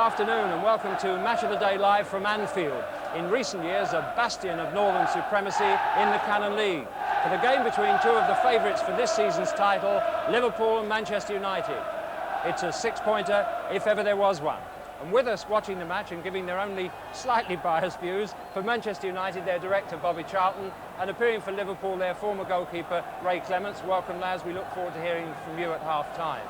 afternoon and welcome to Match of the Day live from Anfield. In recent years, a bastion of northern supremacy in the Canon League. For the game between two of the favourites for this season's title, Liverpool and Manchester United. It's a six-pointer, if ever there was one. And with us watching the match and giving their only slightly biased views, for Manchester United, their director, Bobby Charlton, and appearing for Liverpool, their former goalkeeper, Ray Clements. Welcome, lads. We look forward to hearing from you at half-time.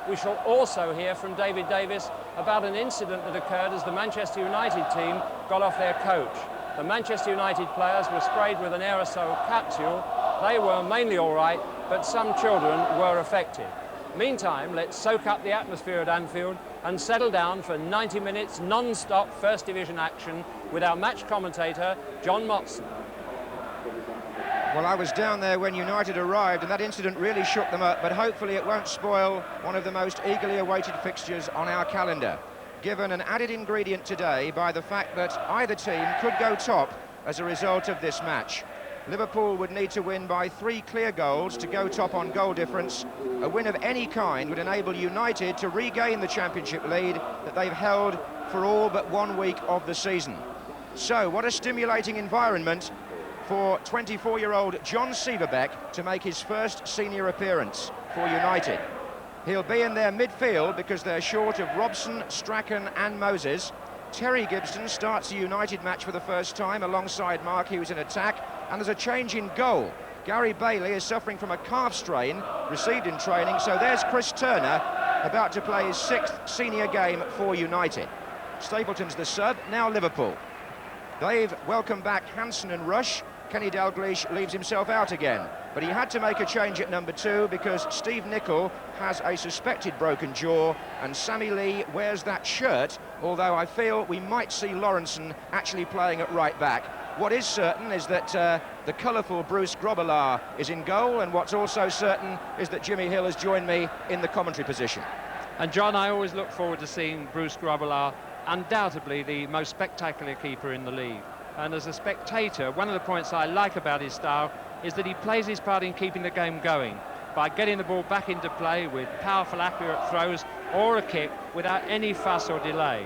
We shall also hear from David Davis about an incident that occurred as the Manchester United team got off their coach. The Manchester United players were sprayed with an aerosol capsule. They were mainly all right, but some children were affected. Meantime, let's soak up the atmosphere at Anfield and settle down for 90 minutes non-stop First Division action with our match commentator, John Motson. Well, I was down there when United arrived, and that incident really shook them up, but hopefully it won't spoil one of the most eagerly awaited fixtures on our calendar, given an added ingredient today by the fact that either team could go top as a result of this match. Liverpool would need to win by 3 clear goals to go top on goal difference. A win of any kind would enable United to regain the championship lead that they've held for all but 1 week of the season. So, what a stimulating environment for 24-year-old John Severbeck to make his first senior appearance for United. He'll be in their midfield because they're short of Robson, Strachan and Moses. Terry Gibson starts a United match for the first time alongside Mark Hughes in attack, and there's a change in goal. Gary Bailey is suffering from a calf strain received in training, so there's Chris Turner about to play his 6th senior game for United. Stapleton's the sub, now Liverpool. They've welcomed back Hansen and Rush. Kenny Dalglish leaves himself out again, but he had to make a change at number 2 because Steve Nicol has a suspected broken jaw and Sammy Lee wears that shirt, although I feel we might see Lawrenson actually playing at right back. What is certain is that the colourful Bruce Grobbelaar is in goal, and what's also certain is that Jimmy Hill has joined me in the commentary position. And John, I always look forward to seeing Bruce Grobbelaar, undoubtedly the most spectacular keeper in the league. And as a spectator, one of the points I like about his style is that he plays his part in keeping the game going by getting the ball back into play with powerful, accurate throws or a kick without any fuss or delay.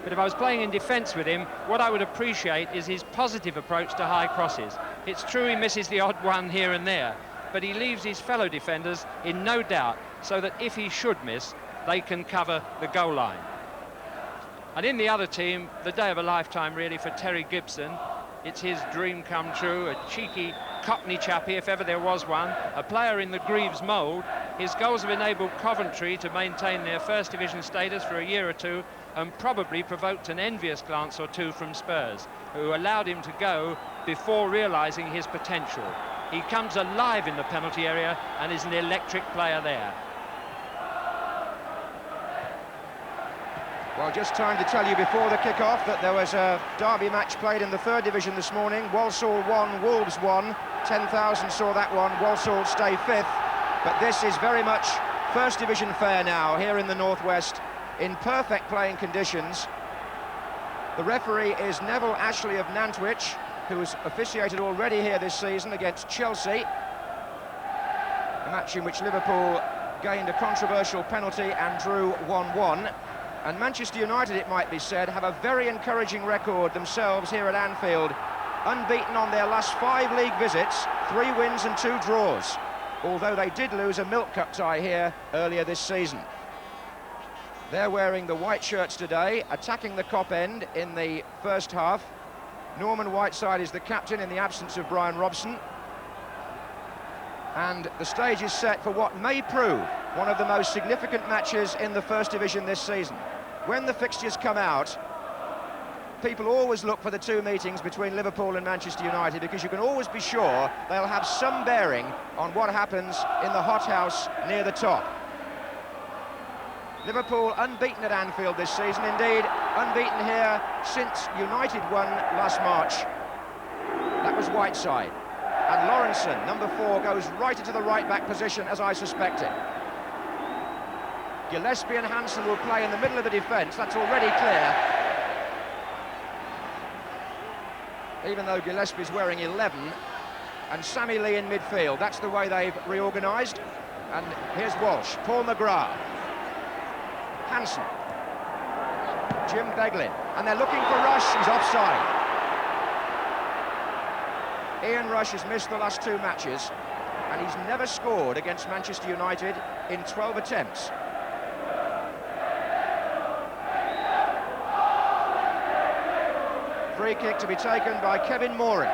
But if I was playing in defence with him, what I would appreciate is his positive approach to high crosses. It's true he misses the odd one here and there, but he leaves his fellow defenders in no doubt so that if he should miss, they can cover the goal line. And in the other team, the day of a lifetime really for Terry Gibson. It's his dream come true, a cheeky Cockney chappie if ever there was one, a player in the Greaves mould. His goals have enabled Coventry to maintain their First Division status for a year or two and probably provoked an envious glance or two from Spurs, who allowed him to go before realising his potential. He comes alive in the penalty area and is an electric player there. Well, just time to tell you before the kick-off that there was a derby match played in the 3rd Division this morning. Walsall 1, Wolves 1. 10,000 saw that one. Walsall stay 5th. But this is very much First Division fare now here in the Northwest in perfect playing conditions. The referee is Neville Ashley of Nantwich, who has officiated already here this season against Chelsea. A match in which Liverpool gained a controversial penalty and drew 1-1. And Manchester United, it might be said, have a very encouraging record themselves here at Anfield. Unbeaten on their last 5 league visits, 3 wins and 2 draws. Although they did lose a Milk Cup tie here earlier this season. They're wearing the white shirts today, attacking the Kop end in the first half. Norman Whiteside is the captain in the absence of Brian Robson. And the stage is set for what may prove one of the most significant matches in the First Division this season. When the fixtures come out, people always look for the 2 meetings between Liverpool and Manchester United because you can always be sure they'll have some bearing on what happens in the hothouse near the top. Liverpool unbeaten at Anfield this season, indeed unbeaten here since United won last March. That was Whiteside. And Lawrenson, number 4, goes right into the right-back position, as I suspected. Gillespie and Hansen will play in the middle of the defence, that's already clear. Even though Gillespie's wearing 11. And Sammy Lee in midfield, that's the way they've reorganised. And here's Walsh, Paul McGrath. Hansen. Jim Beglin, and they're looking for Rush. He's offside. Ian Rush has missed the last 2 matches, and he's never scored against Manchester United in 12 attempts. Free kick to be taken by Kevin Moran.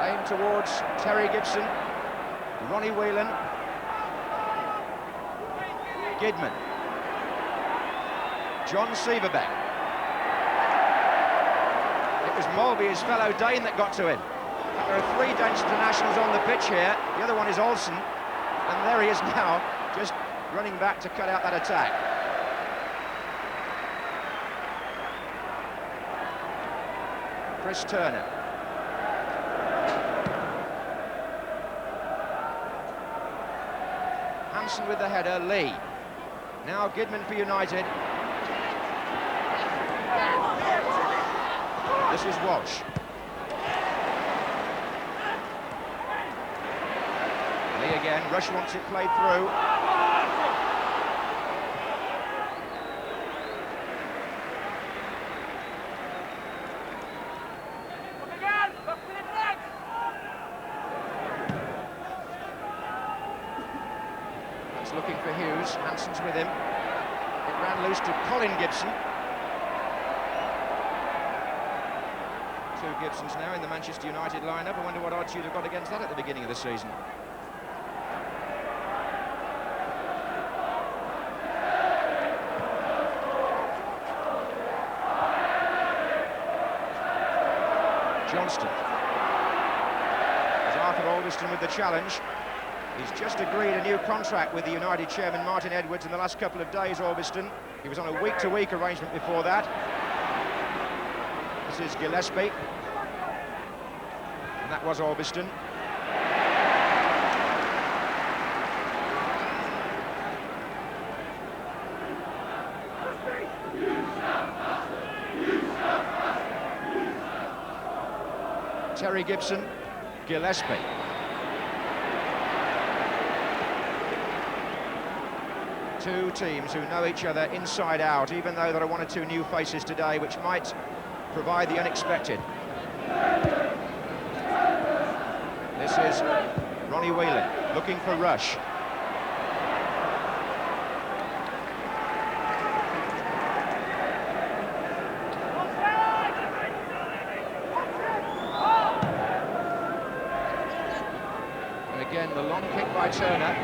Aimed towards Terry Gibson, Ronnie Whelan, Gidman, John Severbeck. It was Molby, his fellow Dane, that got to him. There are 3 Danish internationals on the pitch here. The other one is Olsen, and there he is now, just running back to cut out that attack. Chris Turner. Hansen with the header, Lee. Now Gidman for United. This is Walsh. Lee again, Rush wants it played through. That's looking for Hughes, Hansen's with him. It ran loose to Colin Gibson. 2 Gibsons now in the Manchester United lineup. I wonder what odds you'd have got against that at the beginning of the season. Johnston. There's Arthur Albiston with the challenge. He's just agreed a new contract with the United chairman Martin Edwards in the last couple of days, Albiston. He was on a week-to-week arrangement before that. This is Gillespie. And that was Albiston. Terry Gibson, Gillespie. Two teams who know each other inside out, even though there are 1 or 2 new faces today which might provide the unexpected. This is Ronnie Whelan looking for Rush. And again, the long kick by Turner.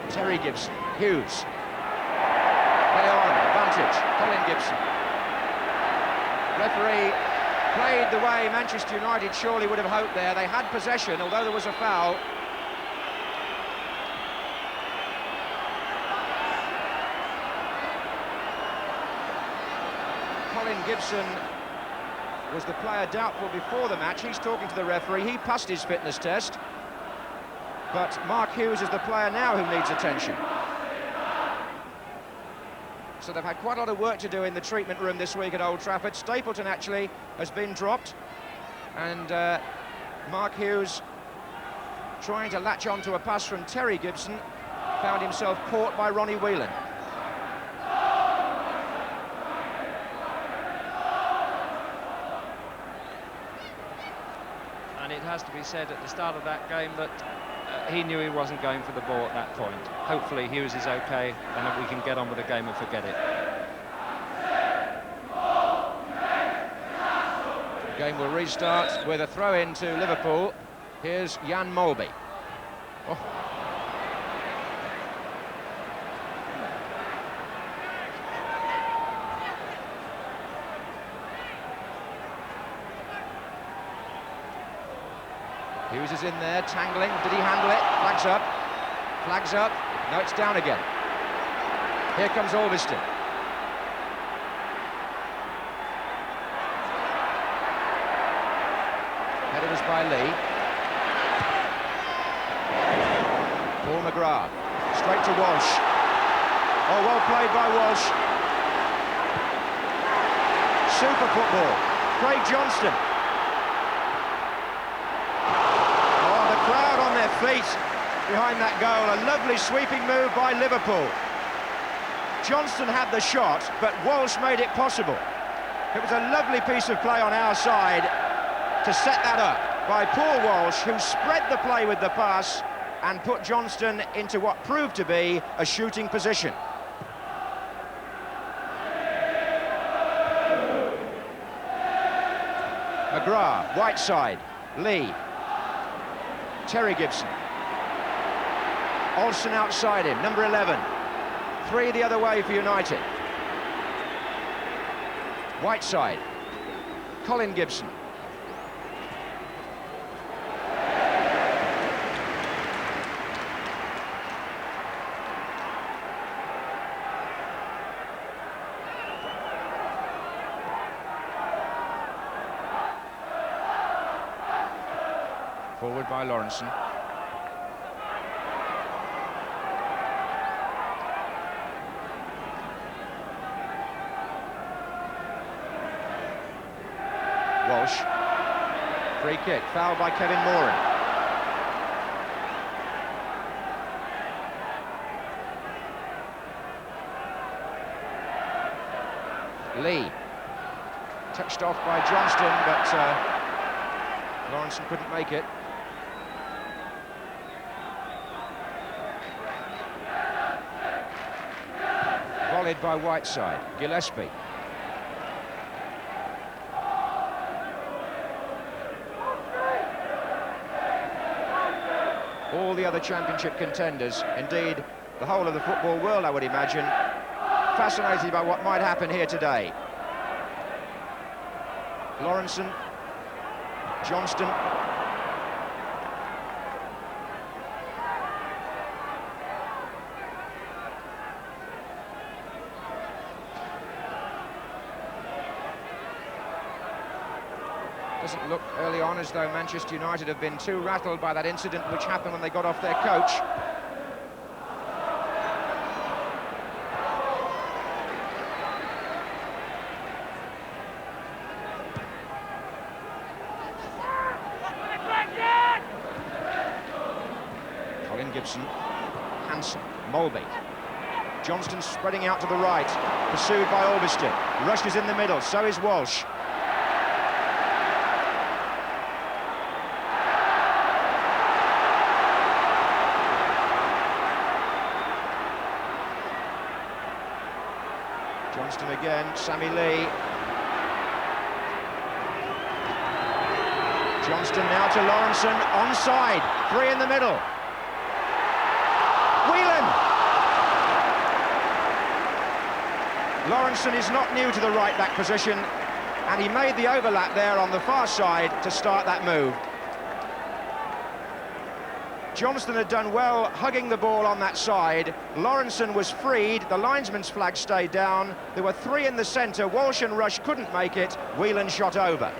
Terry Gibson, Hughes. Play on, advantage, Colin Gibson. Referee played the way Manchester United surely would have hoped there. They had possession, although there was a foul. Colin Gibson was the player doubtful before the match. He's talking to the referee. He passed his fitness test. But Mark Hughes is the player now who needs attention. So they've had quite a lot of work to do in the treatment room this week at Old Trafford. Stapleton actually has been dropped, and Mark Hughes, trying to latch on to a pass from Terry Gibson, found himself caught by Ronnie Whelan. And it has to be said at the start of that game that he knew he wasn't going for the ball at that point. Hopefully Hughes is okay and that we can get on with the game and forget it. The game will restart with a throw-in to Liverpool. Here's Jan Molby. Oh. Hughes is in there, tangling. Did he handle it? Flags up. Flags up. No, it's down again. Here comes Albiston. Header was by Lee. Paul McGrath. Straight to Walsh. Oh, well played by Walsh. Super football. Craig Johnston. Feet. behind that goal. A lovely sweeping move by Liverpool. Johnston had the shot, but Walsh made it possible. It was a lovely piece of play on our side to set that up by Paul Walsh, who spread the play with the pass and put Johnston into what proved to be a shooting position. McGrath, right side, Lee, Terry Gibson. Olsen outside him, number 11. 3 the other way for United. Whiteside, Colin Gibson. Forward by Lawrenson. Walsh. Free kick, foul by Kevin Moran. Lee. Touched off by Johnston, but Lawrenson couldn't make it. Volleyed by Whiteside, Gillespie. All the other championship contenders, indeed the whole of the football world, I would imagine, fascinated by what might happen here today. Lawrenson, Johnston. Doesn't look early on as though Manchester United have been too rattled by that incident which happened when they got off their coach. Colin Gibson, Hansen, Mulby. Johnston spreading out to the right, pursued by Albiston. Rush is in the middle, so is Walsh. Johnston again, Sammy Lee. Johnston now to Lawrenson, onside, 3 in the middle. Whelan! Lawrenson is not new to the right-back position, and he made the overlap there on the far side to start that move. Johnston had done well hugging the ball on that side. Lawrenson was freed, the linesman's flag stayed down. There were 3 in the centre, Walsh and Rush couldn't make it, Whelan shot over.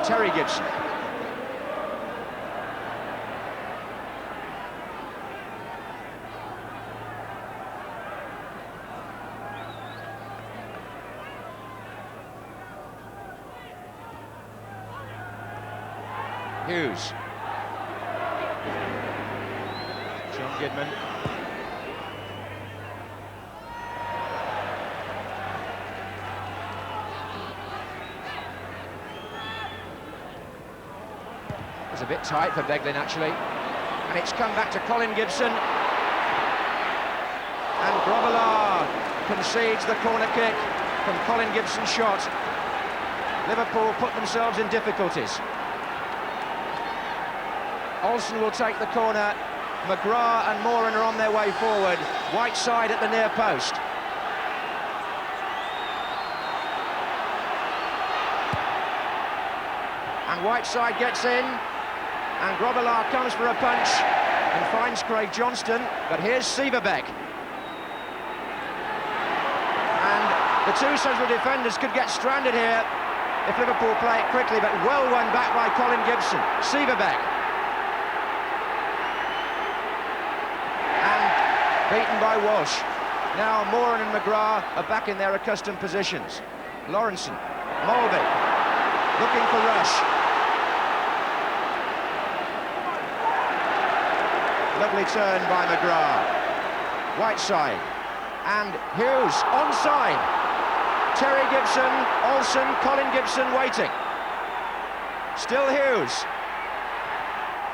Terry Gibson. Hughes. John Gidman. It was a bit tight for Beglin, actually. And it's come back to Colin Gibson. And Grobbelaar concedes the corner kick from Colin Gibson's shot. Liverpool put themselves in difficulties. Olsen will take the corner. McGrath and Moran are on their way forward. Whiteside at the near post. And Whiteside gets in. And Grobbelaar comes for a punch and finds Craig Johnston. But here's Sieverbeck. And the two central defenders could get stranded here if Liverpool play it quickly, but well won back by Colin Gibson. Sieverbeck. Beaten by Walsh. Now Moran and McGrath are back in their accustomed positions. Lawrenson, Mulvey, looking for Rush. Lovely turn by McGrath. Whiteside, and Hughes, onside. Terry Gibson, Olsen, Colin Gibson waiting. Still Hughes.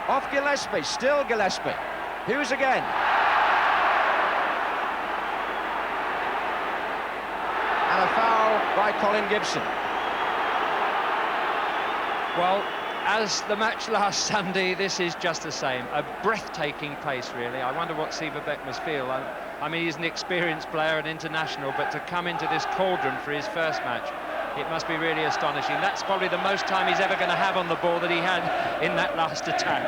Off Gillespie, still Gillespie. Hughes again. And a foul by Colin Gibson. Well, as the match last Sunday, this is just the same. A breathtaking pace, really. I wonder what Siver Beck must feel. I mean, he's an experienced player, an international, but to come into this cauldron for his first match, it must be really astonishing. That's probably the most time he's ever going to have on the ball that he had in that last attack.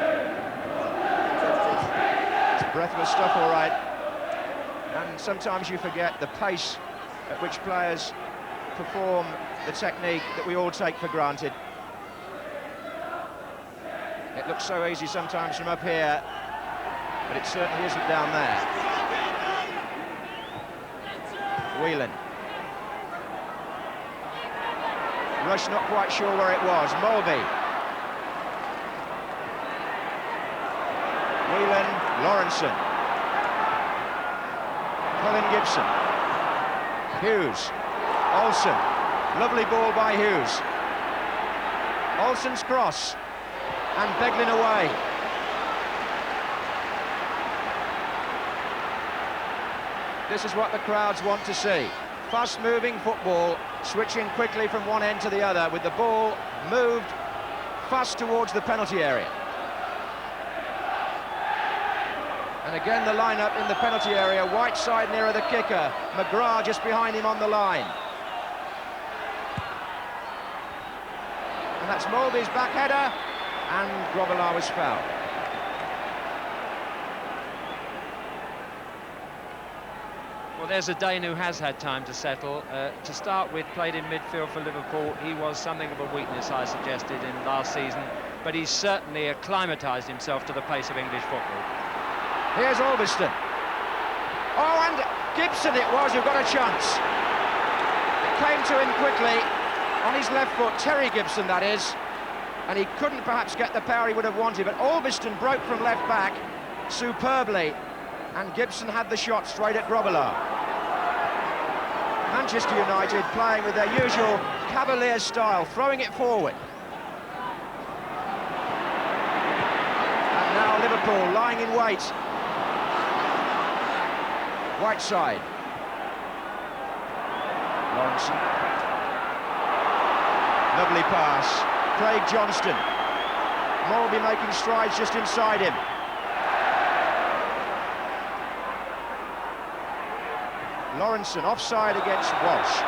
It's breathless stuff, all right. And sometimes you forget the pace at which players perform the technique that we all take for granted. It looks so easy sometimes from up here, but it certainly isn't down there. Whelan. Rush not quite sure where it was. Mulvey. Whelan, Lawrenson. Colin Gibson. Hughes. Olsen. Lovely ball by Hughes. Olsen's cross. And Beglin away. This is what the crowds want to see. Fast-moving football, switching quickly from one end to the other, with the ball moved fast towards the penalty area. And again the line-up in the penalty area, Whiteside nearer the kicker, McGrath just behind him on the line. And that's Mulvey's back header, and Grobbelaar was fouled. Well, there's a Dane who has had time to settle. To start with, played in midfield for Liverpool. He was something of a weakness, I suggested, in last season, but he's certainly acclimatised himself to the pace of English football. Here's Albiston. Oh, and Gibson it was who got a chance. It came to him quickly, on his left foot, Terry Gibson that is, and he couldn't perhaps get the power he would have wanted, but Albiston broke from left back superbly, and Gibson had the shot straight at Grobbelaar. Manchester United playing with their usual cavalier style, throwing it forward. And now Liverpool lying in wait. Whiteside. Lawrenson. Lovely pass. Craig Johnston. Mulvey making strides just inside him. Lawrenson offside against Walsh.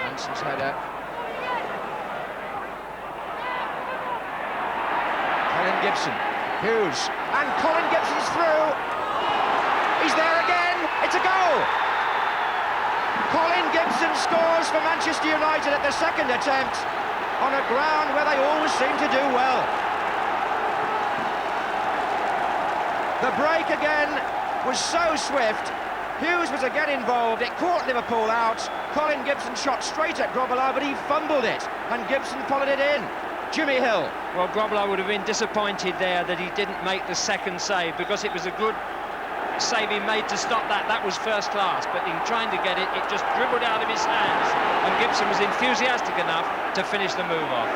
Hanson's header. Colin Gibson, Hughes, and Colin Gibson's through. He's there again, it's a goal! Colin Gibson scores for Manchester United at the second attempt on a ground where they always seem to do well. The break again was so swift. Hughes was again involved, it caught Liverpool out. Colin Gibson shot straight at Grobbelaar, but he fumbled it, and Gibson followed it in. Jimmy Hill. Well, Grobbelaar would have been disappointed there that he didn't make the second save, because it was a good save he made to stop that. That was first class, but in trying to get it, it just dribbled out of his hands, and Gibson was enthusiastic enough to finish the move off.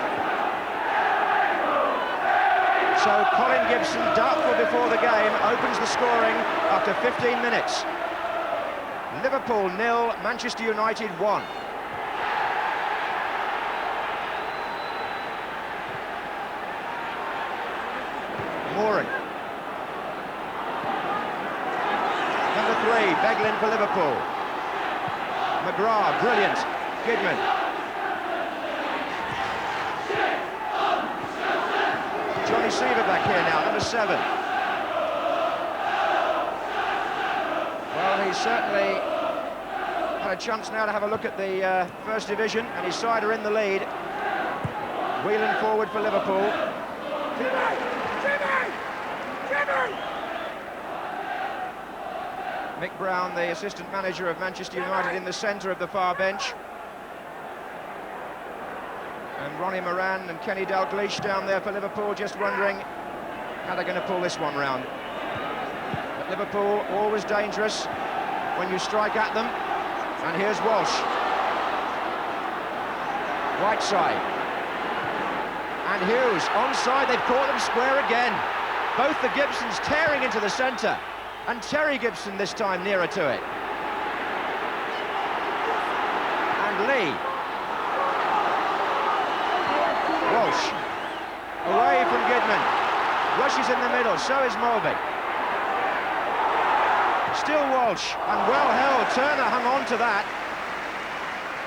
So Colin Gibson, doubtful before the game, opens the scoring after 15 minutes. Liverpool 0, Manchester United 1. Moran. Number 3, Beglin for Liverpool. McGrath, brilliant. Kidman. Tony Seaver back here now, number 7. Well, he's certainly had a chance now to have a look at the First Division, and his side are in the lead. Wheeling forward for Liverpool. Mick Brown, the assistant manager of Manchester United, in the centre of the far bench. And Ronnie Moran and Kenny Dalglish down there for Liverpool, just wondering how they're going to pull this one round. But Liverpool, always dangerous when you strike at them. And here's Walsh. Right side. And Hughes, onside, they've caught them square again. Both the Gibsons tearing into the centre. And Terry Gibson this time nearer to it. And Lee. Walsh. Away from Goodman. Rushes in the middle, so is Mulvey. Still Walsh, and well held. Turner hung on to that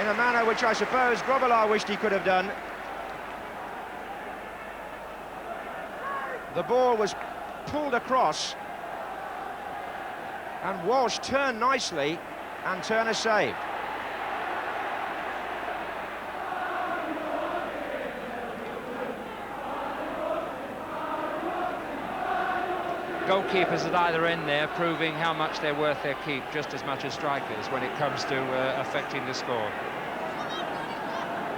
in a manner which I suppose Grobbelaar wished he could have done. The ball was pulled across, and Walsh turned nicely, and Turner saved. Goalkeepers at either end there, proving how much they're worth their keep, just as much as strikers when it comes to affecting the score.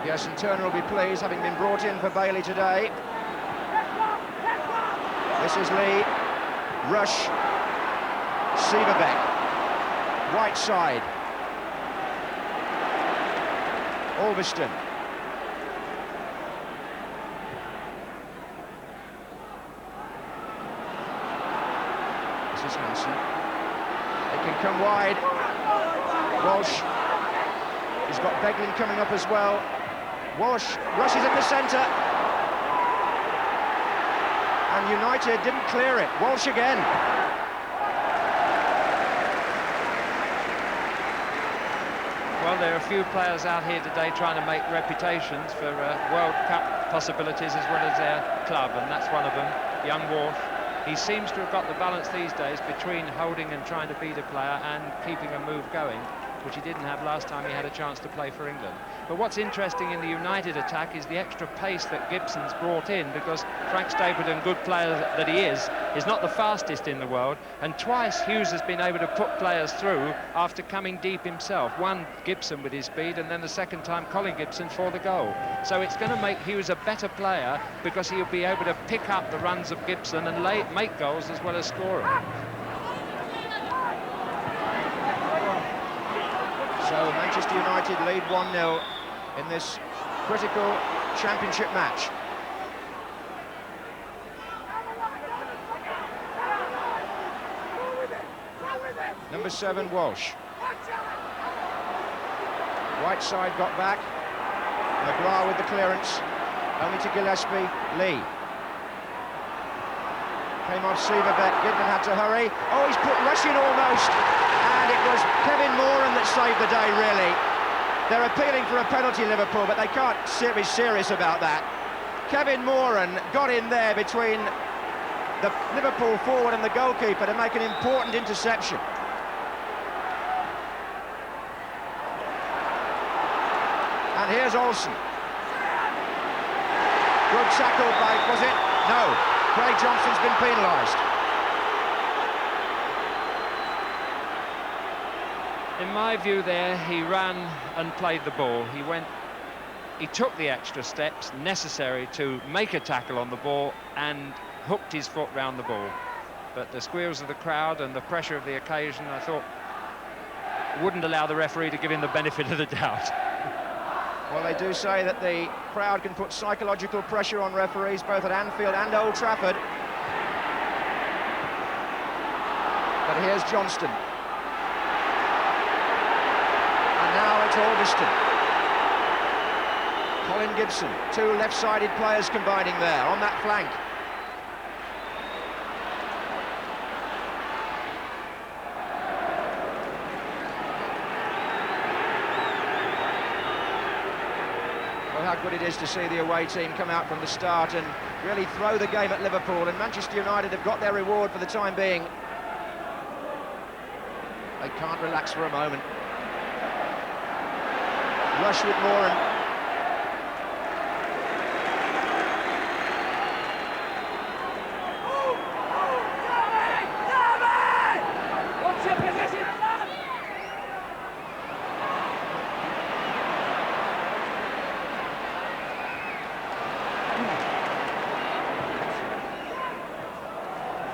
Yes, and Turner will be pleased, having been brought in for Bailey today. This is Lee. Rush. Sieverbeck. Right side. Ulverston. This is Hansen. It can come wide. Walsh. He's got Beglin coming up as well. Walsh rushes in the centre. And United didn't clear it. Walsh again. Well, there are a few players out here today trying to make reputations for World Cup possibilities as well as their club, and that's one of them, young Wharf. He seems to have got the balance these days between holding and trying to beat a player and keeping a move going, which he didn't have last time he had a chance to play for England. But what's interesting in the United attack is the extra pace that Gibson's brought in, because Frank Stapleton, good player that he is not the fastest in the world, and twice Hughes has been able to put players through after coming deep himself. One, Gibson with his speed, and then the second time Colin Gibson for the goal. So it's going to make Hughes a better player, because he'll be able to pick up the runs of Gibson and make goals as well as score them. So Manchester United lead 1-0 in this critical championship match. Number 7, Walsh. Right side got back. McGrath with the clearance. Only to Gillespie. Lee. Came off Sieverbeck. Goodman had to hurry. Oh, he's put rushing almost. And it was Kevin Moran that saved the day, really. They're appealing for a penalty, Liverpool, but they can't be serious about that. Kevin Moran got in there between the Liverpool forward and the goalkeeper to make an important interception. And here's Olsen. Good tackle by, was it? No. Craig Johnson's been penalised. In my view there, he ran and played the ball. He took the extra steps necessary to make a tackle on the ball and hooked his foot round the ball. But the squeals of the crowd and the pressure of the occasion, I thought, wouldn't allow the referee to give him the benefit of the doubt. Well, they do say that the crowd can put psychological pressure on referees both at Anfield and Old Trafford. But here's Johnston. And now it's Ulverston. Colin Gibson, two left-sided players combining there on that flank. Well, how good it is to see the away team come out from the start and really throw the game at Liverpool, and Manchester United have got their reward for the time being. They can't relax for a moment. Rush with Moran. What's your position?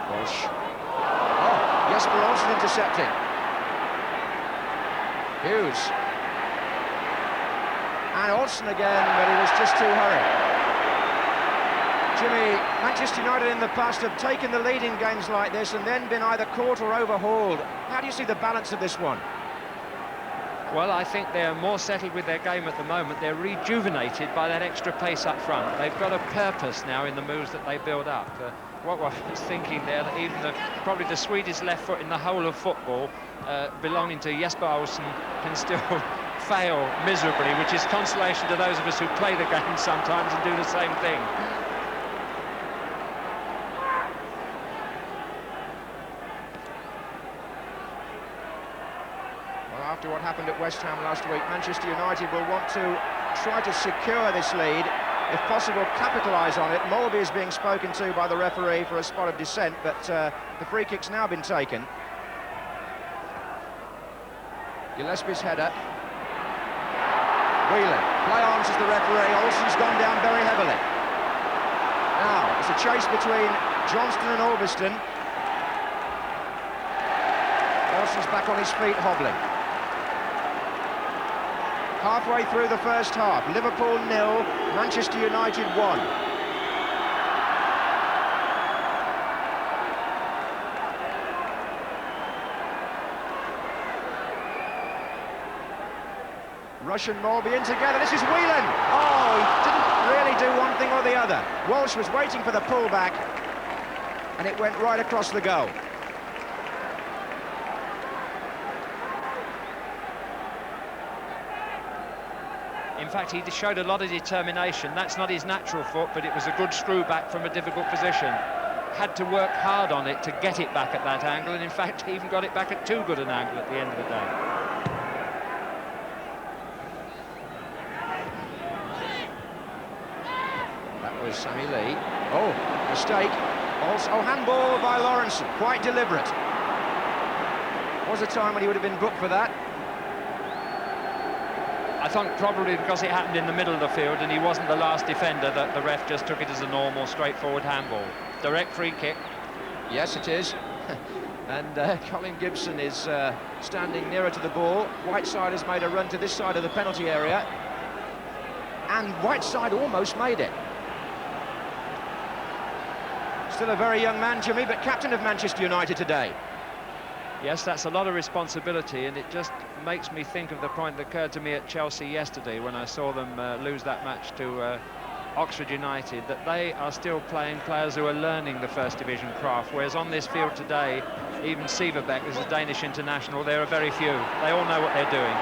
Walsh. Oh, Jesper Olsen intercepting. Hughes. And Olsen again, but he was just too hurried. Jimmy, Manchester United in the past have taken the lead in games like this and then been either caught or overhauled. How do you see the balance of this one? Well, I think they're more settled with their game at the moment. They're rejuvenated by that extra pace up front. They've got a purpose now in the moves that they build up. What I was thinking there, that even probably the sweetest left foot in the whole of football, belonging to Jesper Olsen, can still fail miserably, which is consolation to those of us who play the game sometimes and do the same thing. Well, after what happened at West Ham last week, Manchester United will want to try to secure this lead, if possible capitalise on it. Molby is being spoken to by the referee for a spot of dissent, but the free kick's now been taken. Gillespie's header. Whelan, play on, says the referee. Olsen's gone down very heavily. Now, it's a chase between Johnston and Albiston. Olsen's back on his feet, hobbling. Halfway through the first half, Liverpool 0, Manchester United 1. Rush and Molby in together. This is Whelan. Oh, he didn't really do one thing or the other. Walsh was waiting for the pullback, and it went right across the goal. In fact, he showed a lot of determination. That's not his natural foot, but it was a good screw back from a difficult position. Had to work hard on it to get it back at that angle, and in fact, he even got it back at too good an angle at the end of the day. That was Sammy Lee. Oh, mistake. Also, handball by Lawrenson, quite deliberate. Was a time when he would have been booked for that. I think probably because it happened in the middle of the field and he wasn't the last defender, that the ref just took it as a normal, straightforward handball. Direct free kick. Yes, it is. And Colin Gibson is standing nearer to the ball. Whiteside has made a run to this side of the penalty area. And Whiteside almost made it. Still a very young man, Jimmy, but captain of Manchester United today. Yes, that's a lot of responsibility, and it just makes me think of the point that occurred to me at Chelsea yesterday when I saw them lose that match to Oxford United, that they are still playing players who are learning the First Division craft, whereas on this field today, even Severbeck is a Danish international, there are very few. They all know what they're doing.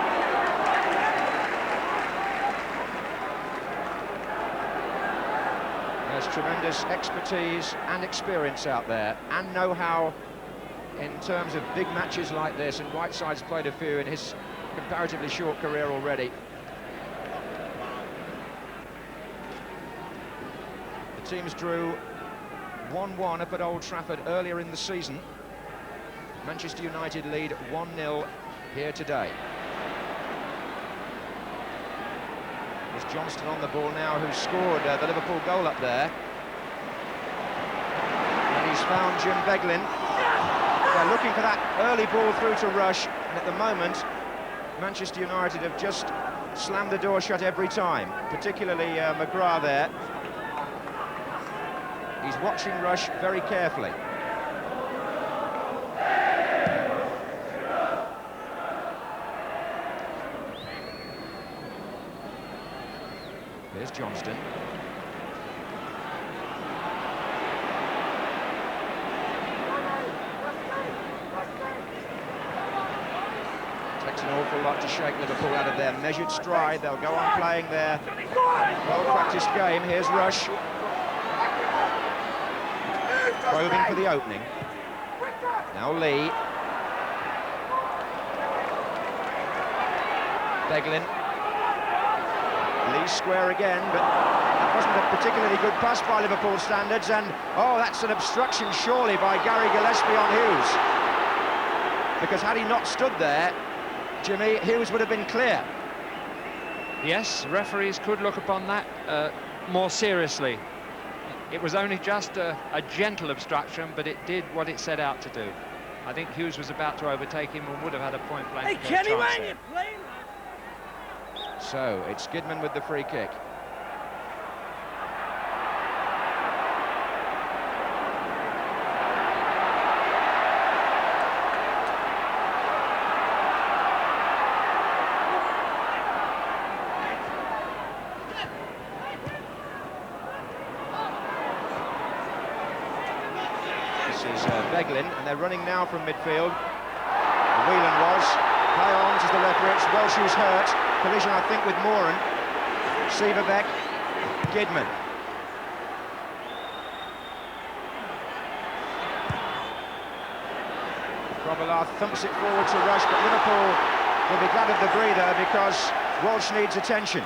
There's tremendous expertise and experience out there, and know-how in terms of big matches like this, and Whiteside's played a few in his comparatively short career already. The teams drew 1-1 up at Old Trafford earlier in the season. Manchester United lead 1-0 here today. There's Johnston on the ball now, who scored the Liverpool goal up there. And he's found Jim Beglin. They're looking for that early ball through to Rush, and at the moment, Manchester United have just slammed the door shut every time, particularly McGrath there. He's watching Rush very carefully. Here's Johnston. Takes an awful lot to shake Liverpool out of their measured stride. They'll go on playing their well-practiced game. Here's Rush. Probing for the opening. Now Lee. Beglin. Lee square again, but that wasn't a particularly good pass by Liverpool standards, and oh, that's an obstruction surely by Gary Gillespie on Hughes. Because had he not stood there, Jimmy, Hughes would have been clear. Yes, referees could look upon that more seriously. It was only just a gentle obstruction, but it did what it set out to do. I think Hughes was about to overtake him and would have had a point-blank chance there. So, it's Gidman with the free kick. This is Beglin, and they're running now from midfield. Whelan was. Play on, this is the referee. It's Welsh who's hurt. Collision, I think, with Moran. Sieverbeck, Gidman. Grobbelaar thumps it forward to Rush, but Liverpool will be glad of the breather because Walsh needs attention.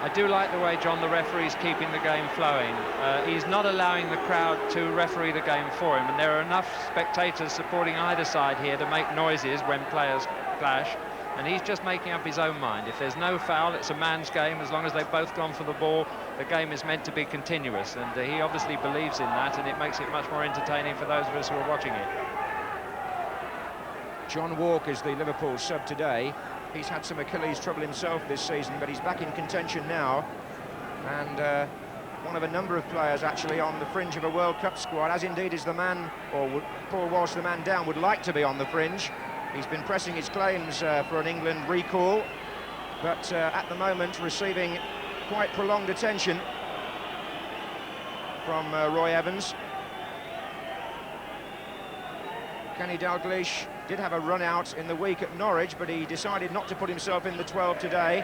I do like the way, John, the referee's keeping the game flowing. He's not allowing the crowd to referee the game for him, and there are enough spectators supporting either side here to make noises when players clash, and he's just making up his own mind. If there's no foul, it's a man's game. As long as they've both gone for the ball, the game is meant to be continuous, and he obviously believes in that, and it makes it much more entertaining for those of us who are watching it. John Walk is the Liverpool sub today. He's had some Achilles trouble himself this season, but he's back in contention now, and one of a number of players actually on the fringe of a World Cup squad, as indeed is the man, or Paul Walsh, the man down, would like to be on the fringe. He's been pressing his claims for an England recall, but at the moment receiving quite prolonged attention from Roy Evans. Kenny Dalglish did have a run out in the week at Norwich, but he decided not to put himself in the 12 today.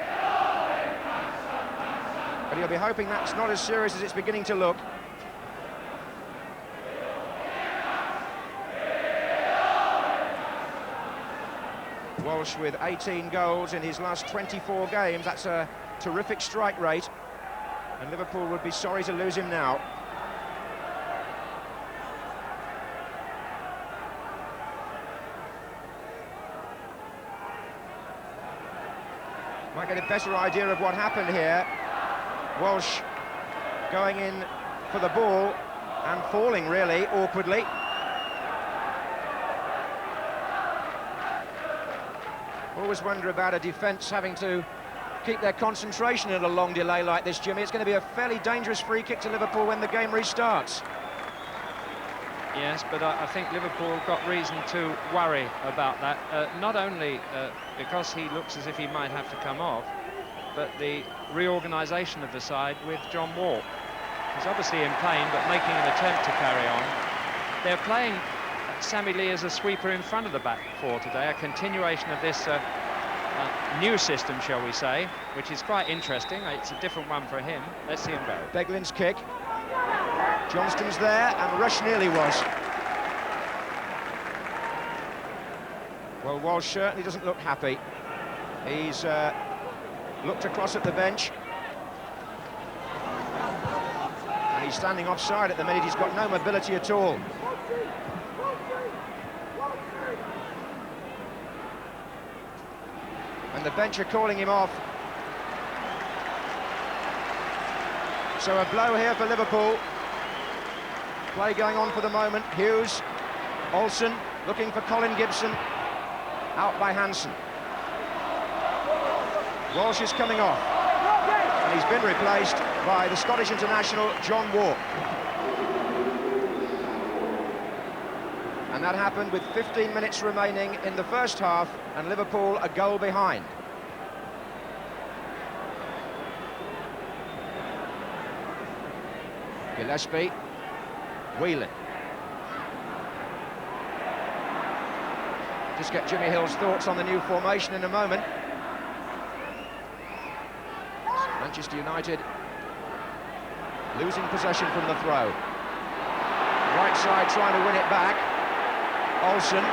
But he'll be hoping that's not as serious as it's beginning to look. Walsh with 18 goals in his last 24 games. That's a terrific strike rate, and Liverpool would be sorry to lose him now. Might get a better idea of what happened here. Walsh going in for the ball and falling really awkwardly. Always wonder about a defence having to keep their concentration in a long delay like this, Jimmy. It's going to be a fairly dangerous free kick to Liverpool when the game restarts. Yes, but I think Liverpool got reason to worry about that. Not only because he looks as if he might have to come off, but the reorganisation of the side with John Walk. He's obviously in pain, but making an attempt to carry on. They're playing Sammy Lee as a sweeper in front of the back four today, a continuation of this new system, shall we say, which is quite interesting. It's a different one for him. Let's see him go. Beglin's kick. Johnston's there, and Rush nearly was. Well, Walsh certainly doesn't look happy. He's looked across at the bench. And he's standing offside at the minute. He's got no mobility at all. And the bench are calling him off. So a blow here for Liverpool. Play going on for the moment. Hughes, Olsen looking for Colin Gibson. Out by Hansen. Walsh is coming off. And he's been replaced by the Scottish international, John Walk. And that happened with 15 minutes remaining in the first half, and Liverpool a goal behind. Gillespie. Whelan. Just get Jimmy Hill's thoughts on the new formation in a moment. Manchester United losing possession from the throw. Right side trying to win it back. Olsen.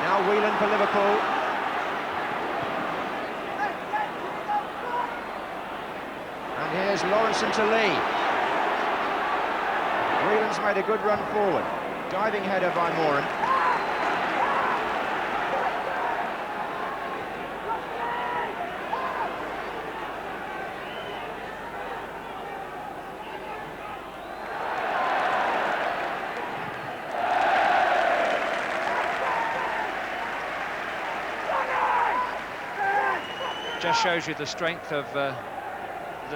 Now Whelan for Liverpool. And here's Lawrenson to Lee. Whelan's made a good run forward. Diving header by Moran. Just shows you the strength of the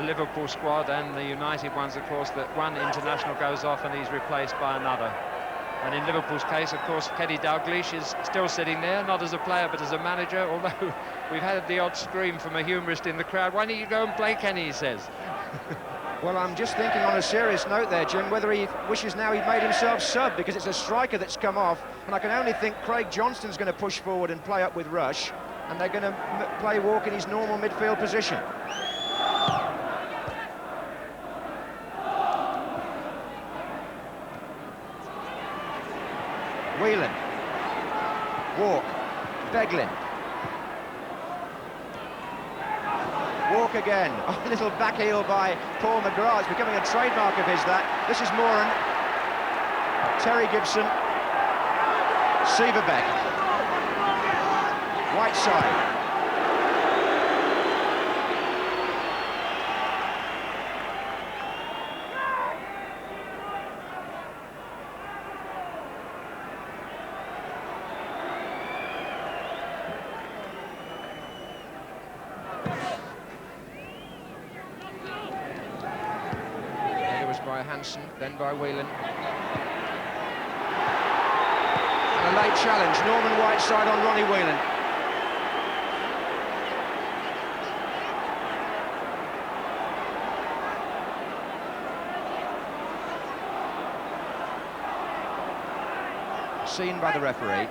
Liverpool squad and the United ones, of course, that one international goes off and he's replaced by another. And in Liverpool's case, of course, Kenny Dalglish is still sitting there, not as a player but as a manager, although we've had the odd scream from a humorist in the crowd. Why don't you go and play, Kenny, he says. Well, I'm just thinking on a serious note there, Jim, whether he wishes now he'd made himself sub, because it's a striker that's come off, and I can only think Craig Johnston's going to push forward and play up with Rush, and they're going to play Walk in his normal midfield position. Whelan, Walk, Beglin. Walk again. Oh, a little back heel by Paul McGrath. It's becoming a trademark of his, that. This is Moran. Terry Gibson. Severbeck. Whiteside. By Hansen, then by Whelan. And a late challenge, Norman Whiteside on Ronnie Whelan. Seen by the referee.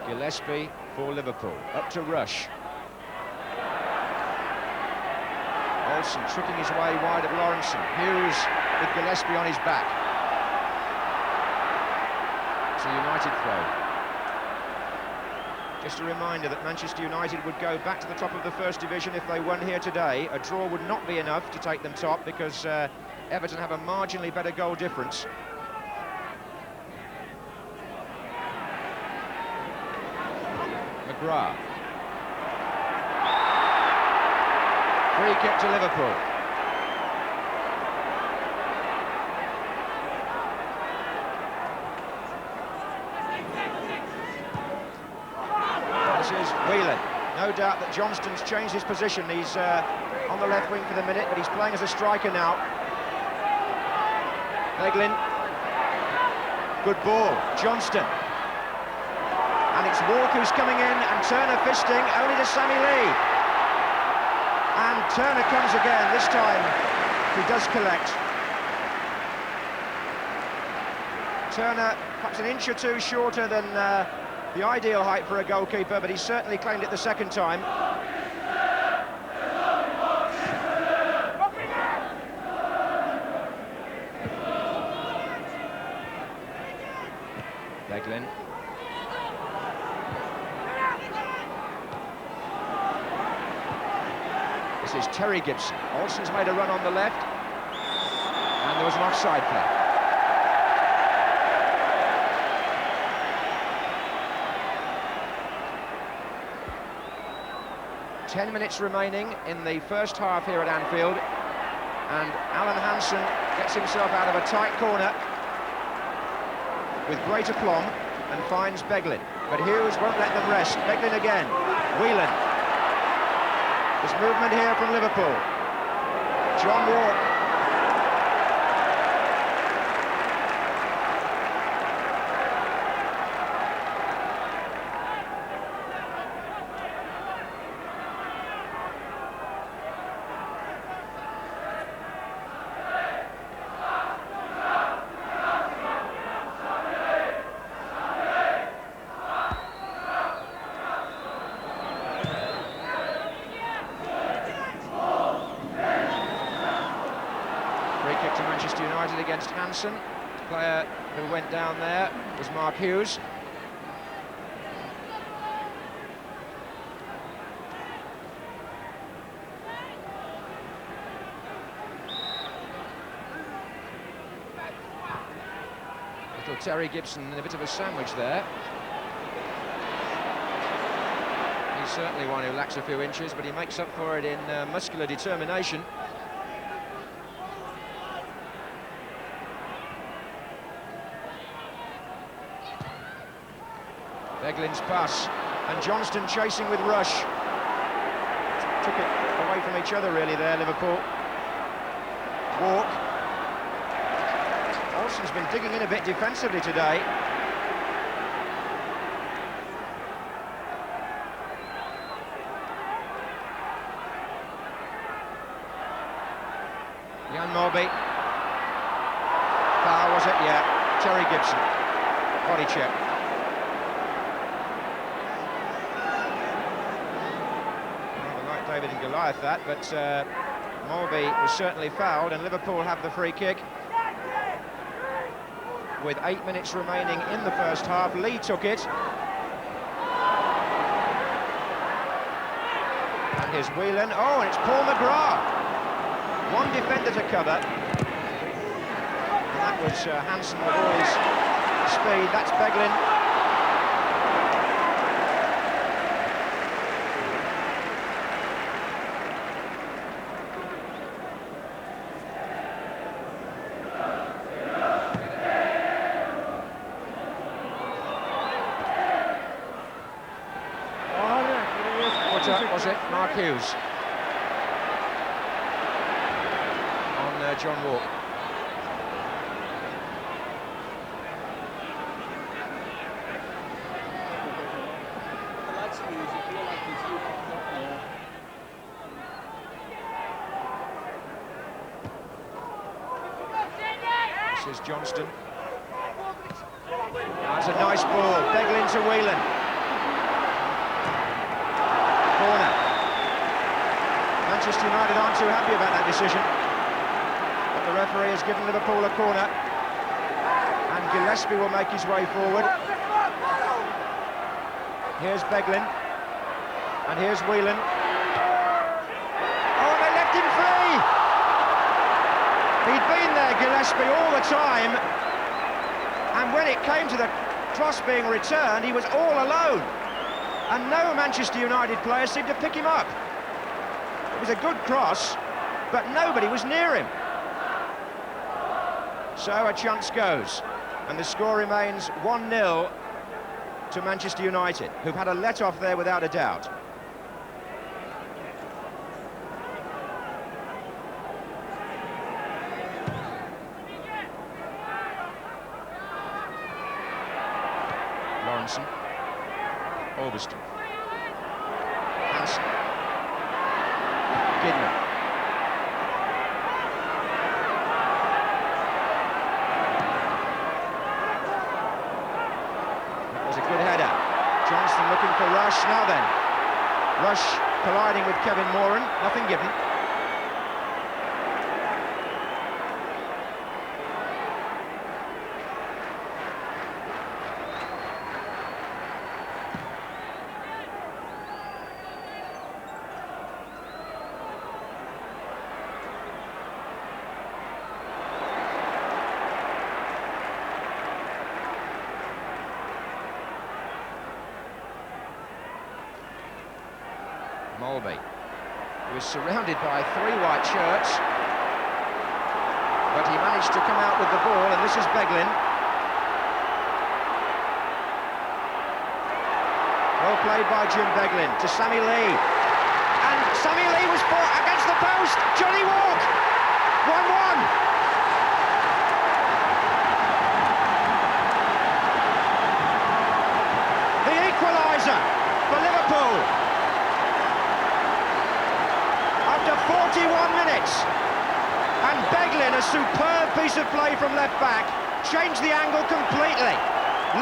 Gillespie for Liverpool, up to Rush. Olsen tricking his way wide of Lawrenson. Hughes with Gillespie on his back. It's a United throw. Just a reminder that Manchester United would go back to the top of the First Division if they won here today. A draw would not be enough to take them top, because Everton have a marginally better goal difference. McGrath. Free kick to Liverpool. This is Whelan. No doubt that Johnston's changed his position. He's on the left wing for the minute, but he's playing as a striker now. Beglin. Good ball. Johnston. And it's Walk who's coming in, and Turner fisting, only to Sammy Lee. And Turner comes again, this time he does collect. Turner perhaps an inch or two shorter than the ideal height for a goalkeeper, but he certainly claimed it the second time. Beglin. This is Terry Gibson. Olsen's made a run on the left, and there was an offside play. Ten minutes remaining in the first half here at Anfield, and Alan Hansen gets himself out of a tight corner with great aplomb and finds Beglin. But Hughes won't let them rest. Beglin again. Whelan. There's movement here from Liverpool. John Walk. against Hansen. The player who went down there was Mark Hughes. Little Terry Gibson in a bit of a sandwich there. He's certainly one who lacks a few inches, but he makes up for it in muscular determination. Beglin's pass, and Johnston chasing with Rush. Took it away from each other really there, Liverpool. Walk. Olsen's been digging in a bit defensively today. Jan Molby. Foul, was it? Yeah. Terry Gibson. Body check. David and Goliath that, but Molby was certainly fouled, and Liverpool have the free kick. With 8 minutes remaining in the first half, Lee took it. And here's Whelan. Oh, and it's Paul McGrath. One defender to cover. And that was Hansen with all his speed. That's Beglin. Was it Mark Hughes on John Walk? This is Johnston. That's a nice ball. Beglin to Whelan. Corner. Manchester United aren't too happy about that decision, but the referee has given Liverpool a corner, and Gillespie will make his way forward. Here's Beglin, and here's Whelan. Oh, they left him free! He'd been there, Gillespie, all the time, and when it came to the cross being returned, he was all alone. And no Manchester United player seemed to pick him up. It was a good cross, but nobody was near him. So a chance goes, and the score remains 1-0 to Manchester United, who've had a let-off there without a doubt. Lawrenson. Augustin. Hansen. Kidman. That was a good header. Johnston looking for Rush. Now then. Rush colliding with Kevin Moran. Nothing given. Molby, who was surrounded by 3 white shirts, but he managed to come out with the ball, and this is Beglin. Well played by Jim Beglin to Sammy Lee, and Sammy Lee was fought against the post. Johnny Walk, 1-1. The equaliser for Liverpool. After 41 minutes, and Beglin, a superb piece of play from left back, changed the angle completely.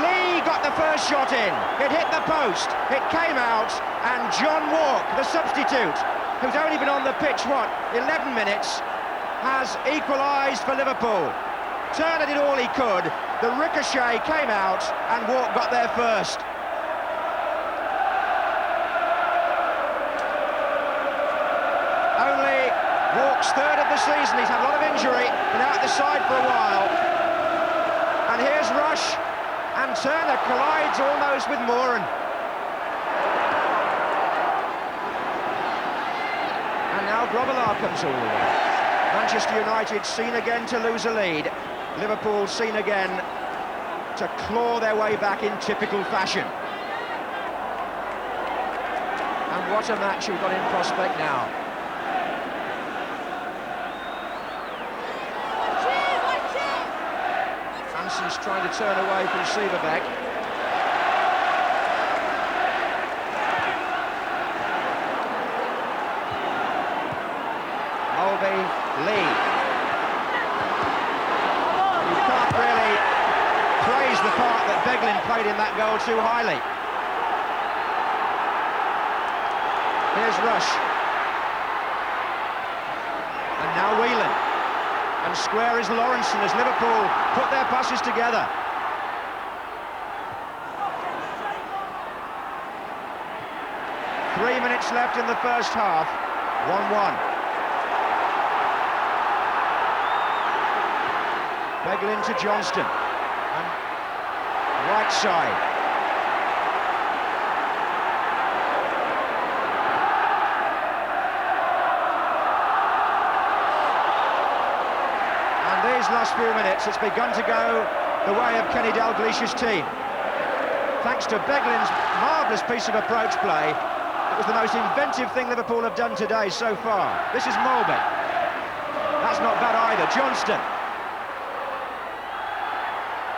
Lee got the first shot in, it hit the post, it came out, and John Walk, the substitute, who's only been on the pitch, 11 minutes, has equalised for Liverpool. Turner did all he could. The ricochet came out and Walk got there first. Only Walk's third of the season. He's had a lot of injury, been out the side for a while. And here's Rush, and Turner collides almost with Moran. And now Grobbelaar comes all the way. Manchester United seen again to lose a lead. Liverpool seen again to claw their way back in typical fashion. And what a match we've got in prospect now. Hansen's trying to turn away from Sieberbeck. Mulvey, Lee. You can't really praise the part that Beglin played in that goal too highly. Here's Rush. And now Whelan. And square is Lawrenson as Liverpool put their passes together. Three minutes left in the first half, 1-1. Beglin to Johnston, and right side. And these last few minutes, it's begun to go the way of Kenny Dalglish's team. Thanks to Beglin's marvellous piece of approach play, it was the most inventive thing Liverpool have done today so far. This is Mulvey. That's not bad either. Johnston.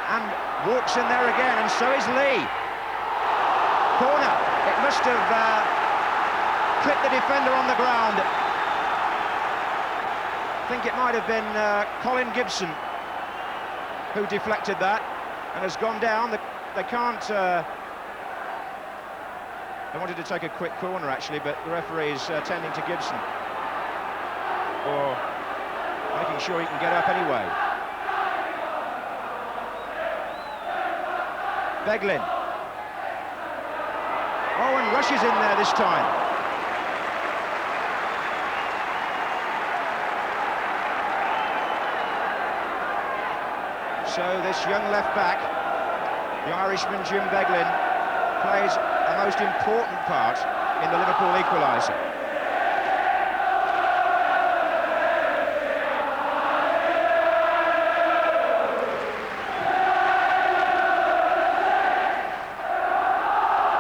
And Walk's in there again, and so is Lee. Corner. It must have clipped the defender on the ground. I think it might have been Colin Gibson who deflected that and has gone down. They can't... They wanted to take a quick corner, actually, but the referee is tending to Gibson, or making sure he can get up anyway. Beglin. Oh, and Rush is in there this time. So this young left-back, the Irishman Jim Beglin, plays a most important part in the Liverpool equaliser.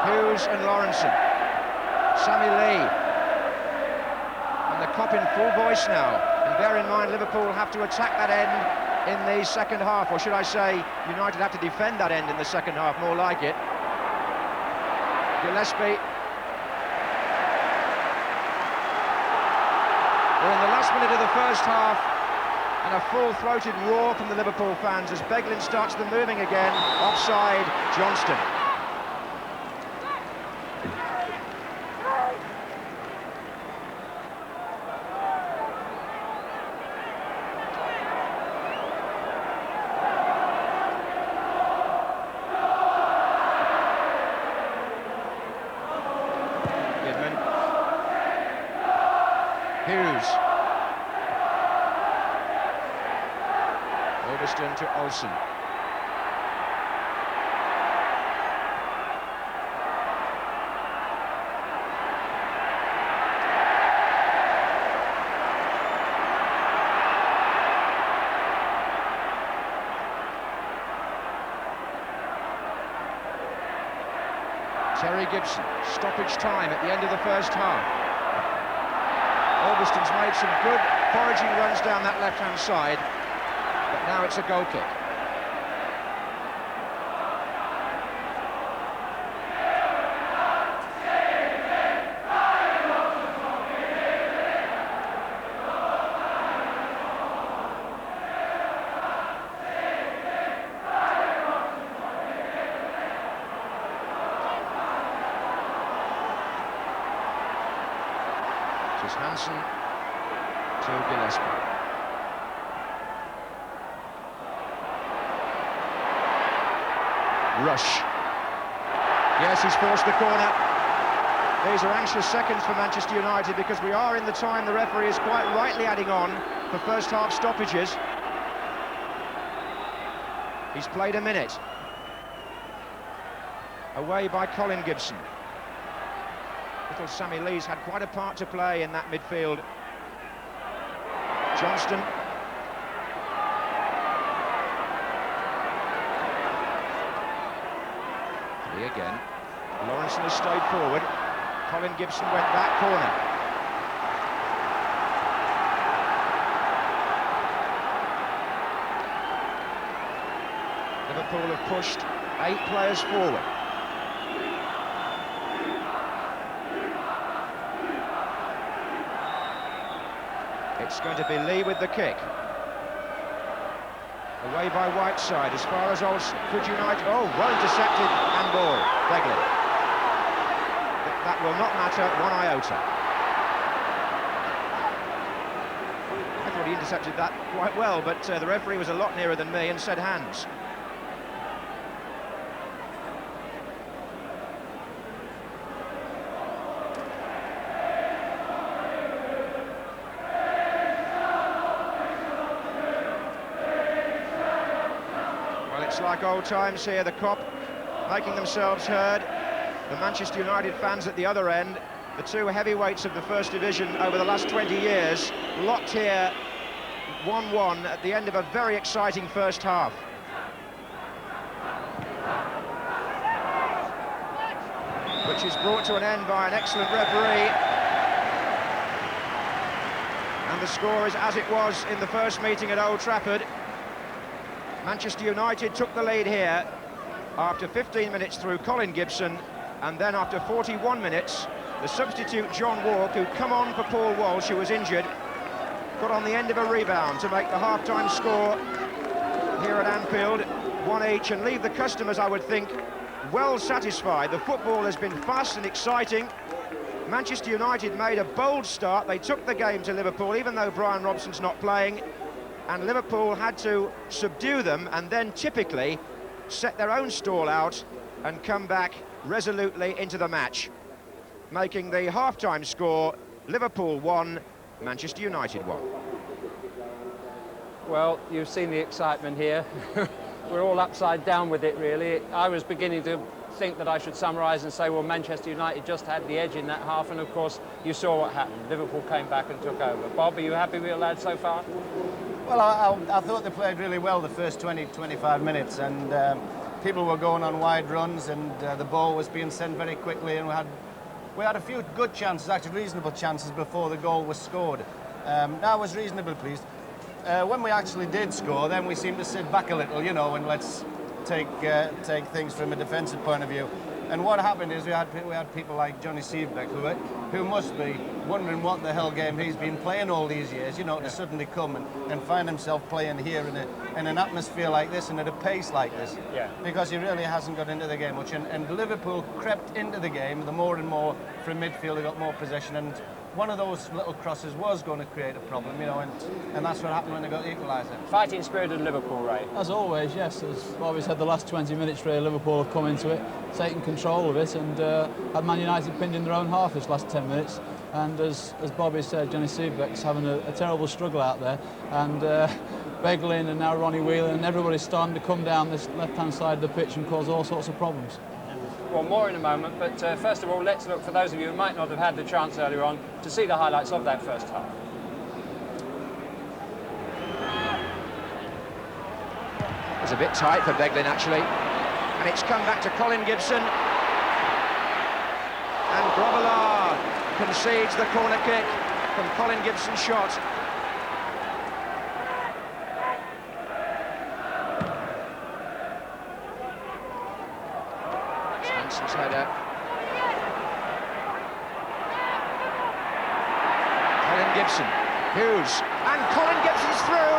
Hughes and Lawrenson. Sammy Lee. And the Kop in full voice now. And bear in mind, Liverpool have to attack that end in the second half, or should I say, United have to defend that end in the second half, more like it. Gillespie. We're in the last minute of the first half, and a full-throated roar from the Liverpool fans as Beglin starts the moving again. Offside, Johnston. Hughes. Overston to Olsen. Terry Gibson, stoppage time at the end of the first half. Albiston's made some good foraging runs down that left-hand side, but now it's a goal kick. It's Hansen to Gillespie. Rush. Yes, he's forced the corner. These are anxious seconds for Manchester United because we are in the time the referee is quite rightly adding on for first half stoppages. He's played a minute. Away by Colin Gibson. Little Sammy Lee's had quite a part to play in that midfield. Johnston. Lee again. Lawrenson has stayed forward. Colin Gibson went back corner. Liverpool have pushed 8 players forward. It's going to be Lee with the kick. Away by Whiteside, as far as Olsen. Could United... Oh, well intercepted, handball. Beglin. That will not matter, 1 iota. I thought he intercepted that quite well, but the referee was a lot nearer than me and said hands. It's like old times here, the Kop making themselves heard. The Manchester United fans at the other end, the 2 heavyweights of the First Division over the last 20 years, locked here 1-1 at the end of a very exciting first half. Which is brought to an end by an excellent referee. And the score is as it was in the first meeting at Old Trafford. Manchester United took the lead here after 15 minutes through Colin Gibson, and then after 41 minutes, the substitute John Walk, who'd come on for Paul Walsh, who was injured, got on the end of a rebound to make the half-time score here at Anfield 1 each, and leave the customers, I would think, well satisfied. The football has been fast and exciting. Manchester United made a bold start. They took the game to Liverpool, even though Brian Robson's not playing. And Liverpool had to subdue them and then typically set their own stall out and come back resolutely into the match, making the half-time score Liverpool 1, Manchester United 1. Well, you've seen the excitement here. We're all upside down with it, really. I was beginning to think that I should summarise and say, well, Manchester United just had the edge in that half, and of course you saw what happened. Liverpool came back and took over. Bob, are you happy with your lads so far? Well, I thought they played really well the first 20-25 minutes, and people were going on wide runs, and the ball was being sent very quickly, and we had a few good chances, actually reasonable chances, before the goal was scored. I was reasonably pleased. When we actually did score, then we seemed to sit back a little, you know, and let's take things from a defensive point of view. And what happened is we had people like Johnny Seabeck who must be wondering what the hell game he's been playing all these years, you know, to suddenly come and find himself playing here in an atmosphere like this and at a pace like this. Yeah. Because he really hasn't got into the game much. And Liverpool crept into the game the more and more from midfield. They got more possession, and one of those little crosses was going to create a problem, you know, and that's what happened when they got the equaliser. Fighting spirit of Liverpool, Ray. As always, yes. As Bobby said, the last 20 minutes, really, Liverpool have come into it, taken control of it, and had Man United pinned in their own half this last 10 minutes. And as Bobby said, Johnny Seabeck's having a terrible struggle out there, and Beglin and now Ronnie Whelan and everybody's starting to come down this left-hand side of the pitch and cause all sorts of problems. Well, more in a moment, but first of all, let's look, for those of you who might not have had the chance earlier on, to see the highlights of that first half. It's a bit tight for Beglin, actually, and it's come back to Colin Gibson, and Grobbelaar concedes the corner kick from Colin Gibson's shot. Hanson's header. Colin Gibson, Hughes, and Colin Gibson's through.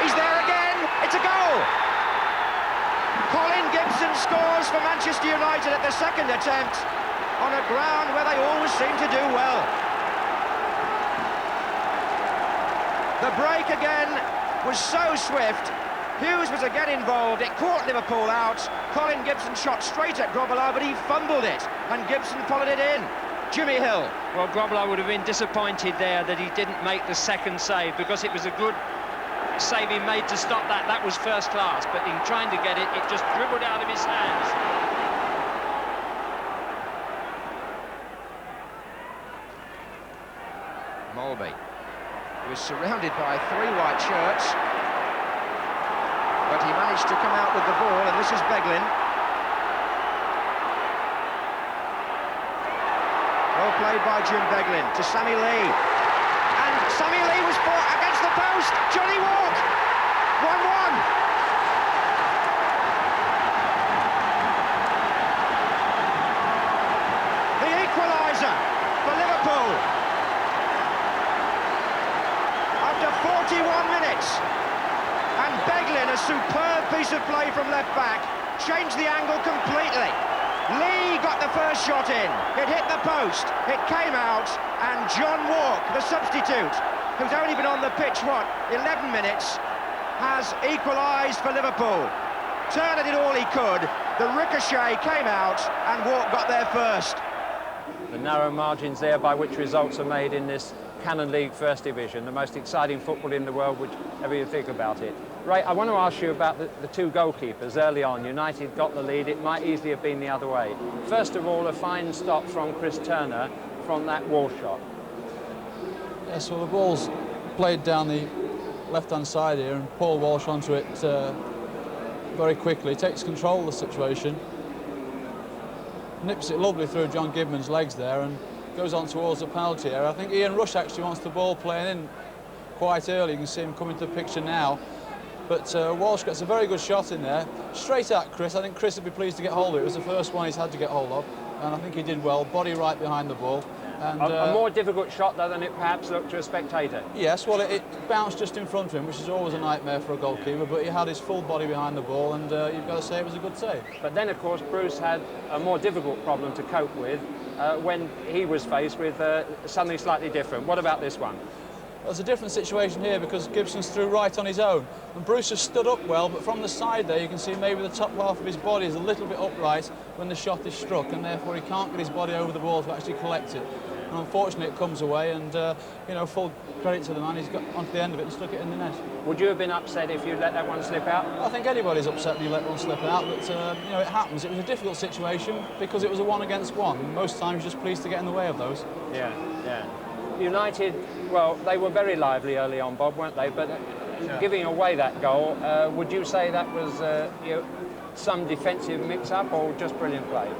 He's there again, it's a goal! Colin Gibson scores for Manchester United at the second attempt on a ground where they always seem to do well. The break again was so swift, Hughes was again involved. It caught Liverpool out. Colin Gibson shot straight at Grobbelaar, but he fumbled it, and Gibson followed it in. Jimmy Hill. Well, Grobbelaar would have been disappointed there that he didn't make the second save, because it was a good save he made to stop that. That was first class, but in trying to get it, it just dribbled out of his hands. Molby. He was surrounded by 3 white shirts, but he managed to come out with the ball, and this is Beglin. Well played by Jim Beglin to Sammy Lee. And Sammy Lee was fought against the post. Johnny Walk. 1-1. The equaliser for Liverpool. After 41 minutes. And Beglin, a superb piece of play from left back, changed the angle completely. Lee got the first shot in, it hit the post, it came out, and John Walk, the substitute, who's only been on the pitch, 11 minutes, has equalised for Liverpool. Turner did all he could, the ricochet came out, and Walk got there first. The narrow margins there by which results are made in this Cannon League First Division, the most exciting football in the world, whichever you think about it. Ray, I want to ask you about the 2 goalkeepers early on. United got the lead, it might easily have been the other way. First of all, a fine stop from Chris Turner from that wall shot. Yes, well, the ball's played down the left-hand side here, and Paul Walsh onto it very quickly, takes control of the situation, nips it lovely through John Gibman's legs there, and goes on towards the penalty area. I think Ian Rush actually wants the ball playing in quite early. You can see him coming to the picture now. But Walsh gets a very good shot in there, straight at Chris. I think Chris would be pleased to get hold of it. It was the first one he's had to get hold of, and I think he did well, body right behind the ball. And, a more difficult shot, though, than it perhaps looked to a spectator. Yes, well, it bounced just in front of him, which is always a nightmare for a goalkeeper, but he had his full body behind the ball, and you've got to say it was a good save. But then, of course, Bruce had a more difficult problem to cope with when he was faced with something slightly different. What about this one? There's a different situation here because Gibson's through right on his own, and Bruce has stood up well, but from the side there you can see maybe the top half of his body is a little bit upright when the shot is struck, and therefore he can't get his body over the ball to actually collect it. And unfortunately it comes away, and you know, full credit to the man, he's got onto the end of it and stuck it in the net. Would you have been upset if you'd let that one slip out? I think anybody's upset if you let one slip out, but you know, it happens. It was a difficult situation because it was a 1 against 1. Most times you're just pleased to get in the way of those. Yeah, yeah. United, well, they were very lively early on, Bob, weren't they? But giving away that goal, would you say that was you know, some defensive mix-up or just brilliant play?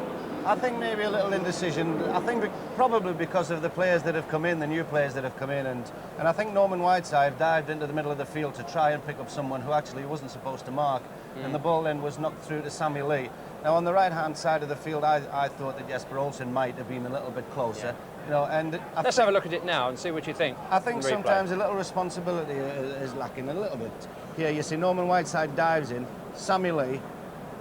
I think maybe a little indecision. I think probably because of the players that have come in, the new players that have come in, and I think Norman Whiteside dived into the middle of the field to try and pick up someone who actually wasn't supposed to mark, and the ball then was knocked through to Sammy Lee. Now on the right-hand side of the field, I thought that Jesper Olsen might have been a little bit closer. Yeah. You know, and let's have a look at it now and see what you think. I think sometimes a little responsibility is lacking a little bit. Here you see Norman Whiteside dives in, Sammy Lee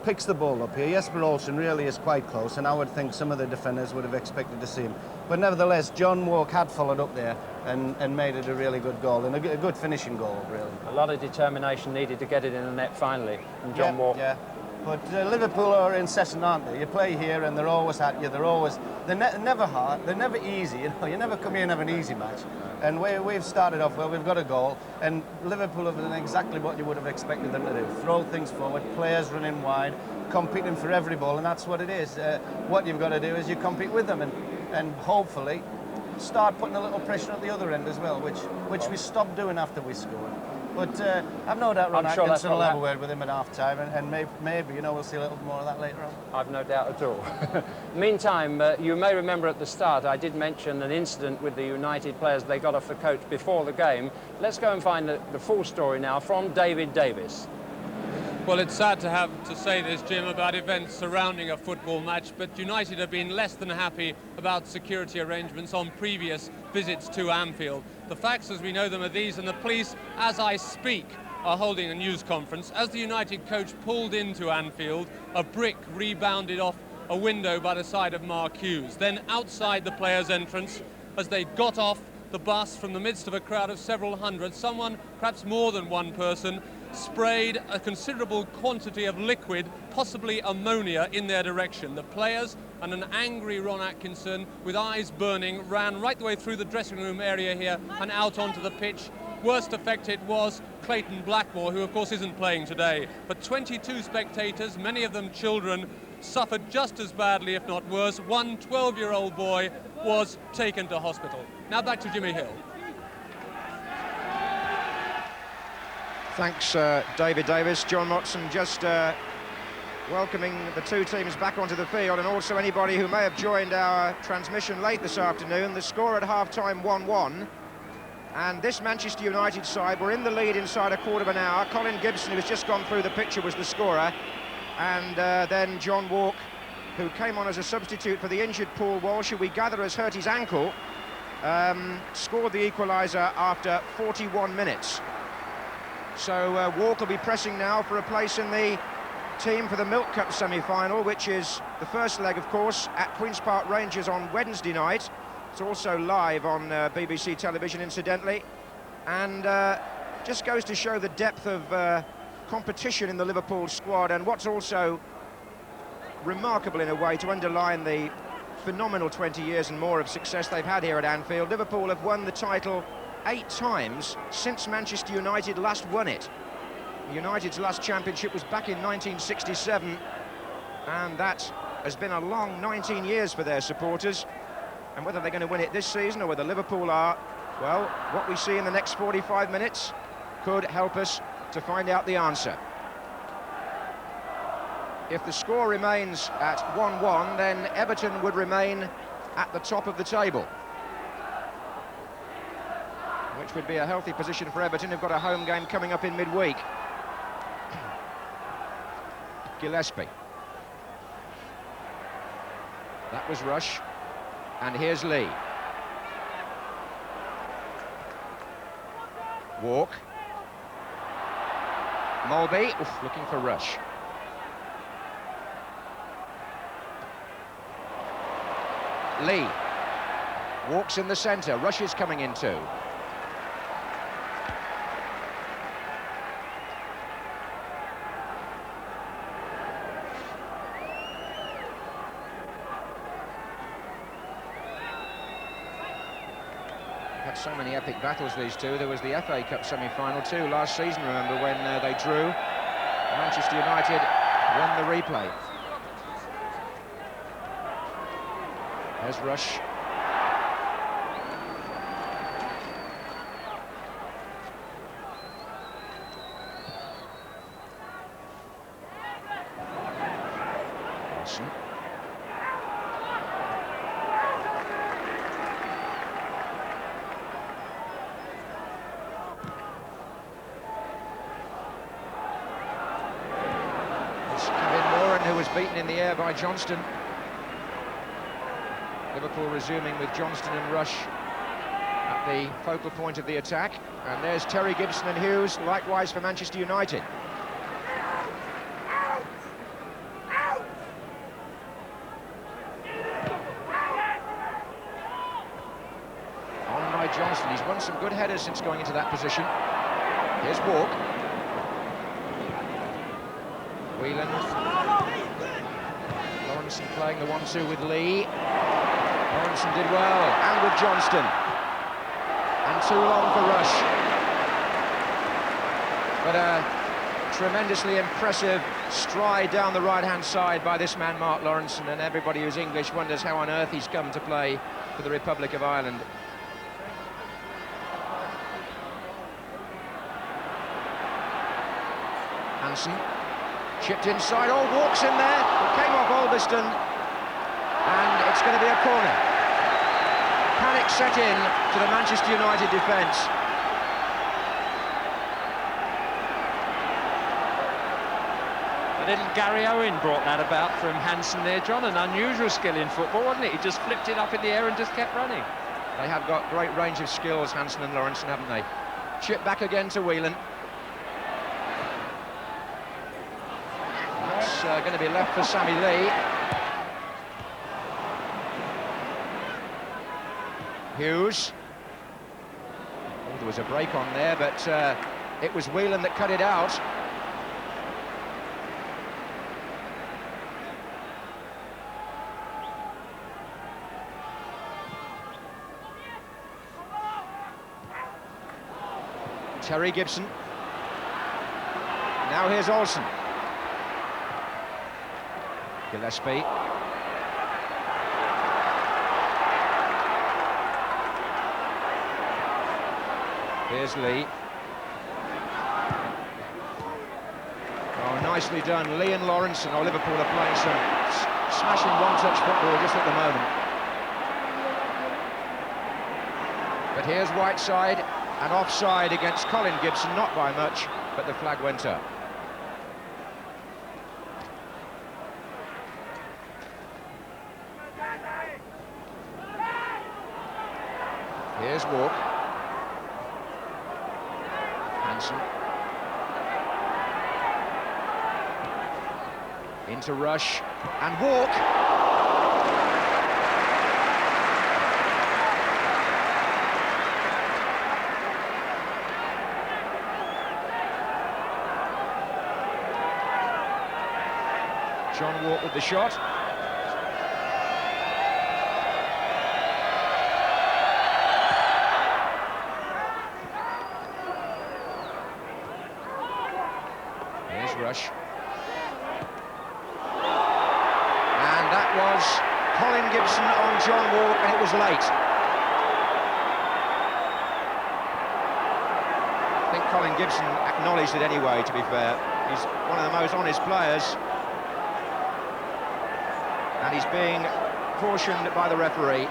picks the ball up here. Jesper Olsen really is quite close, and I would think some of the defenders would have expected to see him. But nevertheless, John Walk had followed up there and made it a really good goal, and a good finishing goal, really. A lot of determination needed to get it in the net finally from John Walk. Yeah. But Liverpool are incessant, aren't they? You play here and they're always at you. They're never hard. They're never easy. You know, you never come here and have an easy match. And we've started off well. We've got a goal, and Liverpool have done exactly what you would have expected them to do: throw things forward, players running wide, competing for every ball, and that's what it is. What you've got to do is you compete with them, and hopefully start putting a little pressure at the other end as well, which we stopped doing after we scored. But I've no doubt Ron Atkinson will have a word with him at half-time, and maybe, you know, we'll see a little more of that later on. I've no doubt at all. Meantime, you may remember at the start I did mention an incident with the United players. They got off the coach before the game. Let's go and find the full story now from David Davis. Well, it's sad to have to say this, Jim, about events surrounding a football match, but United have been less than happy about security arrangements on previous visits to Anfield. The facts as we know them are these, and the police, as I speak, are holding a news conference. As the United coach pulled into Anfield, a brick rebounded off a window by the side of Mark Hughes. Then outside the players' entrance, as they got off the bus from the midst of a crowd of several hundred, someone, perhaps more than one person, sprayed a considerable quantity of liquid, possibly ammonia, in their direction. The players and an angry Ron Atkinson, with eyes burning, ran right the way through the dressing room area here and out onto the pitch. Worst affected was Clayton Blackmore, who of course isn't playing today. But 22 spectators, many of them children, suffered just as badly, if not worse. One 12-year-old boy was taken to hospital. Now back to Jimmy Hill. Thanks, David Davis. John Motson just welcoming the two teams back onto the field, and also anybody who may have joined our transmission late this afternoon. The score at half-time 1-1, and this Manchester United side were in the lead inside a quarter of an hour. Colin Gibson, who has just gone through the picture, was the scorer, and then John Walk, who came on as a substitute for the injured Paul Walsh, who we gather has hurt his ankle, scored the equaliser after 41 minutes. So Walk will be pressing now for a place in the team for the Milk Cup semi-final, which is the first leg, of course, at Queen's Park Rangers on Wednesday night. It's also live on BBC television, incidentally, and just goes to show the depth of competition in the Liverpool squad, and what's also remarkable in a way to underline the phenomenal 20 years and more of success they've had here at Anfield. Liverpool have won the title 8 times since Manchester United last won it. United's last championship was back in 1967, and that has been a long 19 years for their supporters. And whether they're going to win it this season or whether Liverpool are, well, what we see in the next 45 minutes could help us to find out the answer. If the score remains at 1-1, then Everton would remain at the top of the table, which would be a healthy position for Everton. They've got a home game coming up in midweek. Gillespie. That was Rush. And here's Lee. Walk. Mulby, looking for Rush. Lee. Walks in the centre. Rush is coming in too. Had so many epic battles, these two. There was the FA Cup semi-final too last season, remember, when they drew. Manchester United won the replay. There's Rush. Wilson. Who was beaten in the air by Johnston. Liverpool resuming with Johnston and Rush at the focal point of the attack. And there's Terry Gibson and Hughes, likewise for Manchester United. On by Johnston. He's won some good headers since going into that position. Here's Walk. Whelan. Lawrenson playing the 1-2 with Lee. Lawrenson did well, and with Johnston. And too long for Rush. But a tremendously impressive stride down the right-hand side by this man, Mark Lawrenson, and everybody who's English wonders how on earth he's come to play for the Republic of Ireland. Hansen. Chipped inside, Walks in there, it came off Albiston, and it's going to be a corner. Panic set in to the Manchester United defence. A little Gary Owen brought that about from Hansen there, John. An unusual skill in football, wasn't it? He just flipped it up in the air and just kept running. They have got great range of skills, Hansen and Lawrenson, haven't they? Chip back again to Whelan. Going to be left for Sammy Lee. Hughes. Oh, there was a break on there, but It was Whelan that cut it out. Terry Gibson. Now here's Olsen. Gillespie. Here's Lee. Oh, nicely done. Lee and Lawrence. Oh, Liverpool are playing some smashing one-touch football just at the moment. But here's Whiteside, and offside against Colin Gibson, not by much, but the flag went up. Here's Walk. Hansen. Into Rush, and Walk. John Walk with the shot. Here's Rush. And that was Colin Gibson on John Walk, and it was late. I think Colin Gibson acknowledged it anyway, to be fair. He's one of the most honest players. And he's being cautioned by the referee.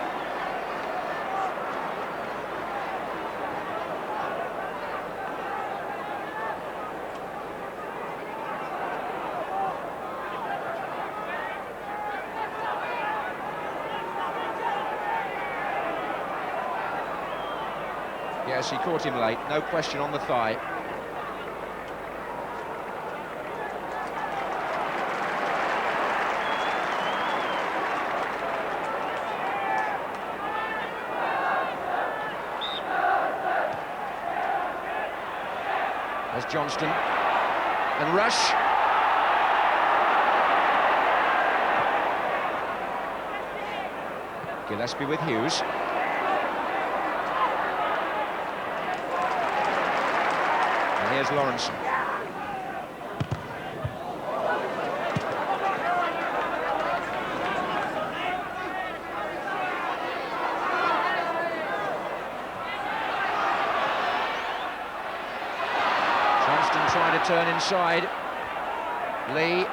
Yes, he caught him late, no question, on the thigh. There's Johnston and Rush. Gillespie with Hughes. And here's Lawrence. Trying to turn inside. Lee. And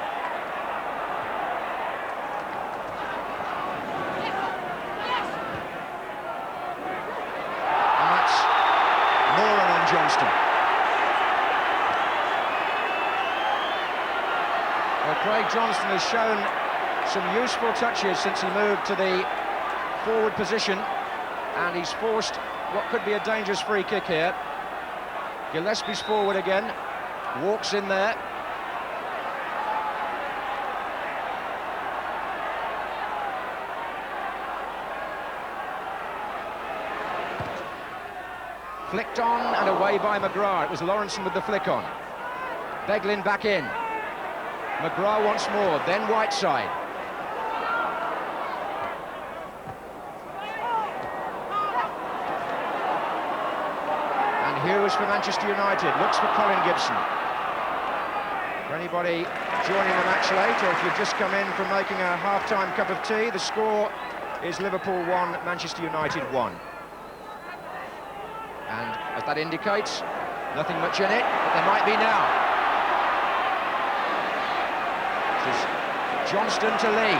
that's Moran on Johnston. Well, Craig Johnston has shown some useful touches since he moved to the forward position, and he's forced what could be a dangerous free kick here. Gillespie's forward again. Walks in there. Flicked on and away by McGrath. It was Lawrenson with the flick on. Beglin back in. McGrath once more, then Whiteside. And Hughes for Manchester United. Looks for Colin Gibson. For anybody joining the match late, or if you've just come in from making a half-time cup of tea, the score is Liverpool 1, Manchester United 1. And as that indicates, nothing much in it, but there might be now. This is Johnston to Lee.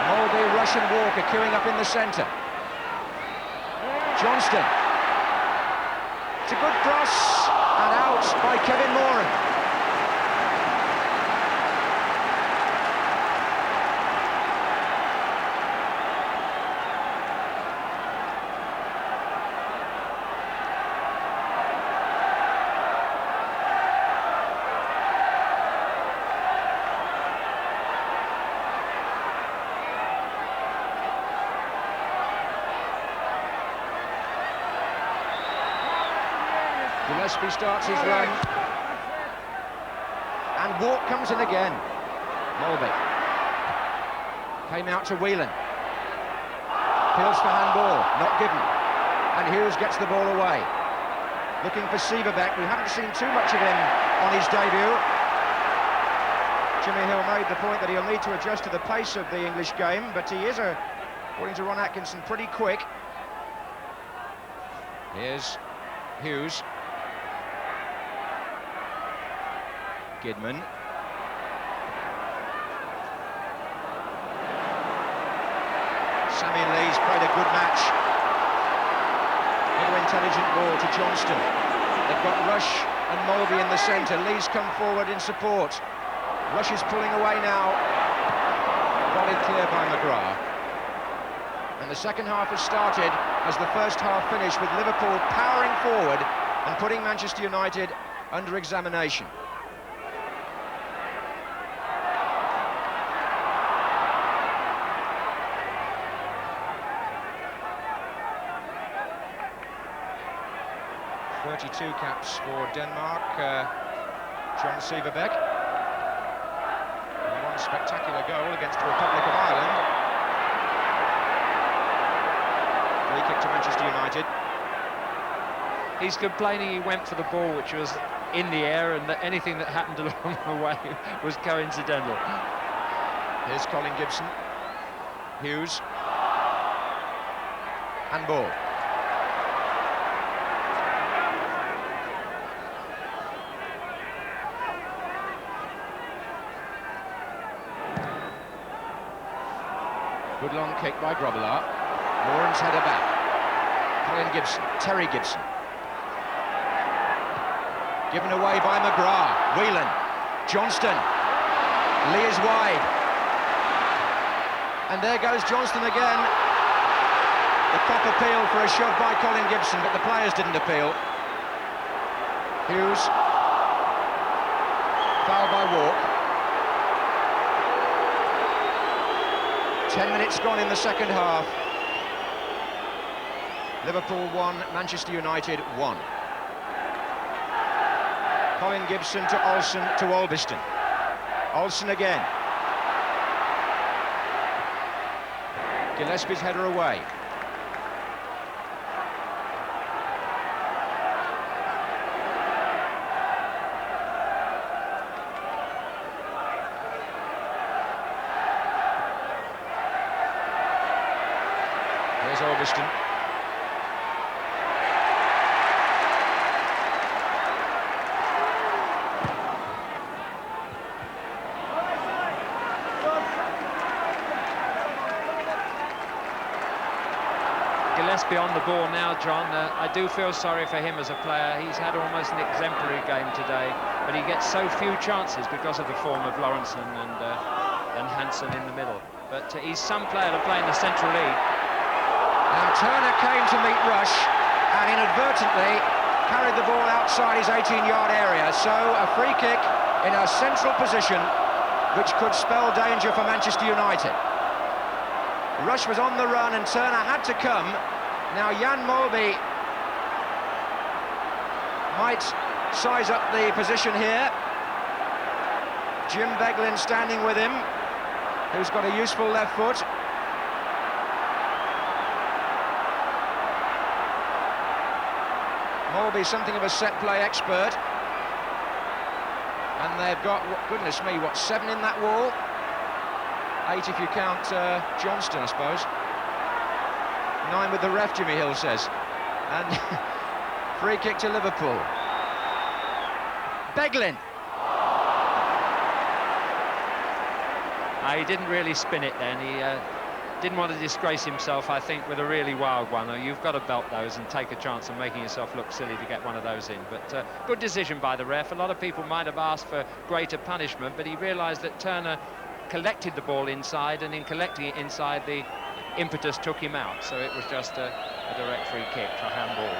Molby, Rush and Walker queuing up in the centre. Johnston. It's a good cross, and out by Kevin Moran. Gillespie starts his run. And Walk comes in again. Mulvey. Came out to Whelan. Appeals for handball, not given. And Hughes gets the ball away. Looking for Sieverbeck. We haven't seen too much of him on his debut. Jimmy Hill made the point that he'll need to adjust to the pace of the English game, but he is, according to Ron Atkinson, pretty quick. Here's Hughes. Gidman. Sammy Lee's played a good match. Another intelligent ball to Johnston. They've got Rush and Mulvey in the centre. Lee's come forward in support. Rush is pulling away now. Volleyed clear by McGrath. And the second half has started as the first half finished, with Liverpool powering forward and putting Manchester United under examination. .32 caps for Denmark, John Sieverbeck. And one spectacular goal against the Republic of Ireland. Free kick to Manchester United. He's complaining he went for the ball, which was in the air, and that anything that happened along the way was coincidental. Here's Colin Gibson. Hughes. Handball. Good long kick by Grobbelaar. Lawrence header back. Colin Gibson, Terry Gibson. Given away by McGrath. Whelan, Johnston. Lee is wide. And there goes Johnston again. The cop appeal for a shove by Colin Gibson, but the players didn't appeal. Hughes. Foul by Walk. 10 minutes gone in the second half. Liverpool 1, Manchester United 1. Colin Gibson to Olsen to Albiston. Olsen again. Gillespie's header away. Here's Albiston. Gillespie on the ball now, John. I do feel sorry for him as a player. He's had almost an exemplary game today, but he gets so few chances because of the form of Lawrenson and Hansen in the middle. But he's some player to play in the Central League. Now Turner came to meet Rush and inadvertently carried the ball outside his 18-yard area. So a free kick in a central position, which could spell danger for Manchester United. Rush was on the run and Turner had to come. Now Jan Mulvey might size up the position here. Jim Beglin standing with him, who's got a useful left foot. Mulvey, something of a set play expert. And they've got, goodness me, what, 7 in that wall? 8 if you count Johnston, I suppose. 9 with the ref, Jimmy Hill says. And free kick to Liverpool. Beglin. He didn't really spin it then. He didn't want to disgrace himself, I think, with a really wild one. You've got to belt those and take a chance of making yourself look silly to get one of those in. But good decision by the ref. A lot of people might have asked for greater punishment, but he realised that Turner collected the ball inside, and in collecting it inside, the impetus took him out. So it was just a direct free kick for handball.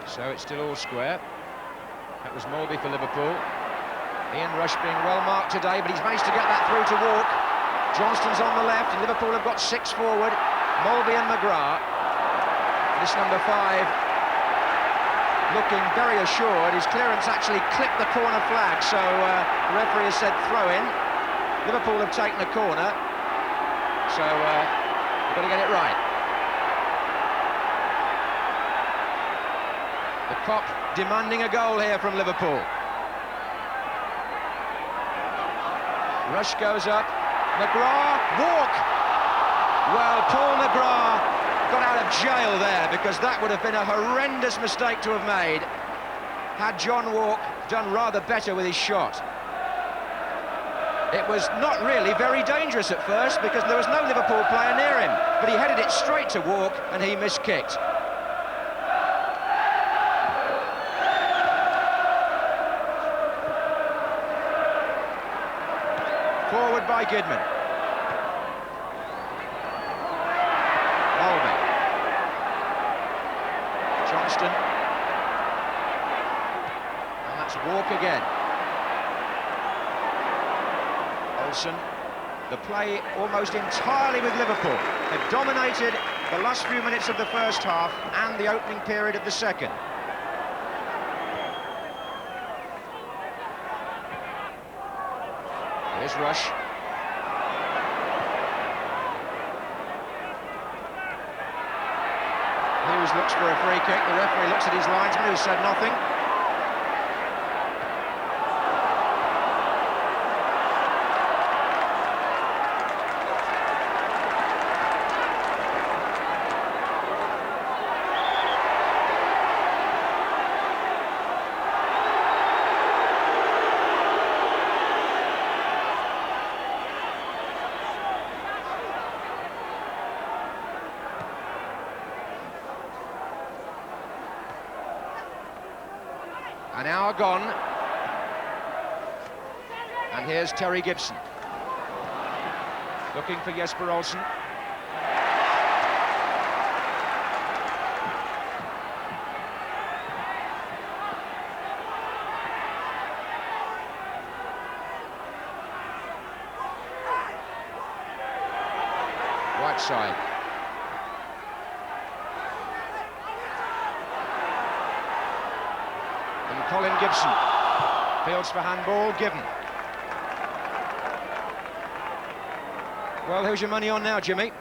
So it's still all square. That was Mulvey for Liverpool. Ian Rush being well marked today, but he's managed to get that through to Walk. Johnston's on the left, and Liverpool have got 6 forward. Mulvey and McGrath. This number 5 looking very assured. His clearance actually clipped the corner flag, so the referee has said throw in. Liverpool have taken a corner, so we've got to get it right. The Kop demanding a goal here from Liverpool. Rush goes up. McGrath, walk! Well, Paul McGrath got out of jail there, because that would have been a horrendous mistake to have made had John Walk done rather better with his shot. It was not really very dangerous at first, because there was no Liverpool player near him, but he headed it straight to Walk and he miskicked. Forward by Gidman. Mulvey. Johnston. And that's Walk again. Olsen. The play almost entirely with Liverpool. They've dominated the last few minutes of the first half and the opening period of the second. Here's Rush. Hughes looks for a free kick. The referee looks at his linesman, who said nothing. An hour gone, and here's Terry Gibson looking for Jesper Olsen. Right side. Colin Gibson fields for handball, given. Well, who's your money on now, Jimmy?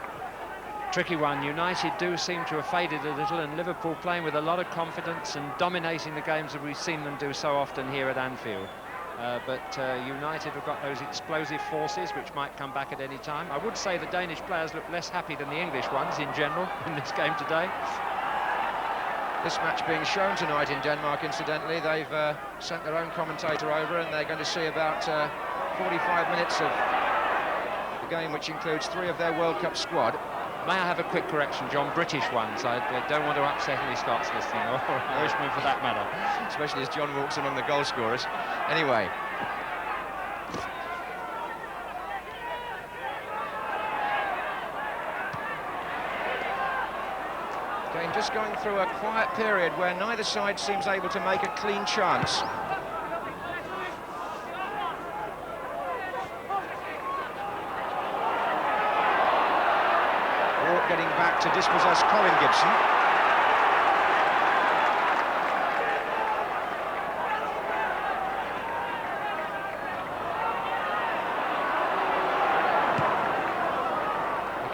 Tricky one. United do seem to have faded a little, and Liverpool playing with a lot of confidence and dominating the games that we've seen them do so often here at Anfield. But United have got those explosive forces which might come back at any time. I would say the Danish players look less happy than the English ones in general in this game today. This match being shown tonight in Denmark, incidentally. They've sent their own commentator over, and they're going to see about 45 minutes of the game, which includes 3 of their World Cup squad. May I have a quick correction, John? British ones. I don't want to upset any Scots listening, or Irishmen for that matter. Especially as John walks among the goal scorers. Anyway. Game just going through a quiet period where neither side seems able to make a clean chance. Walk getting back to dispossess Colin Gibson.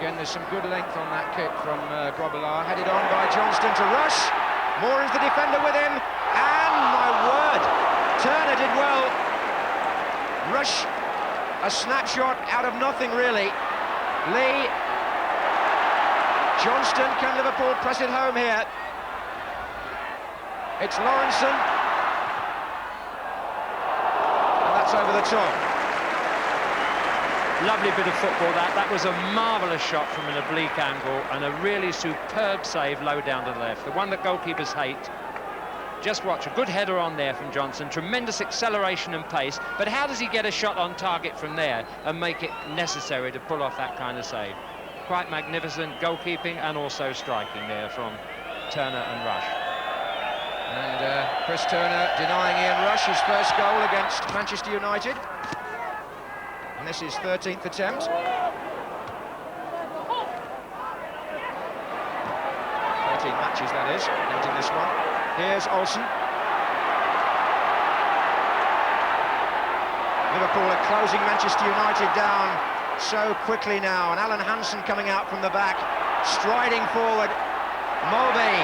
Again, there's some good length on that kick from Grobbelaar, headed on by Johnston to Rush. Moore is the defender with him, and my word, Turner did well. Rush, a snapshot out of nothing really. Lee, Johnston, can Liverpool press it home here? It's Lawrenson, and that's over the top. Lovely bit of football that was a marvellous shot from an oblique angle, and a really superb save low down to the left, the one that goalkeepers hate. Just watch, a good header on there from Johnson, tremendous acceleration and pace, but how does he get a shot on target from there and make it necessary to pull off that kind of save? Quite magnificent goalkeeping and also striking there from Turner and Rush. And Chris Turner denying Ian Rush his first goal against Manchester United. And this is 13th attempt. 13 between matches, that is, not in this one. Here's Olsen. Liverpool are closing Manchester United down so quickly now, and Alan Hansen coming out from the back, striding forward. Mulvey,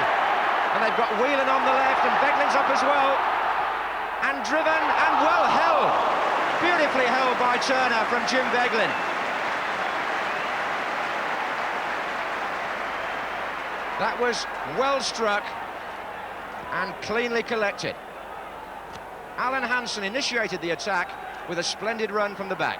and they've got Whelan on the left, and Beglin's up as well, and driven and well held, beautifully held by Turner from Jim Beglin. That was well struck and cleanly collected. Alan Hansen initiated the attack with a splendid run from the back.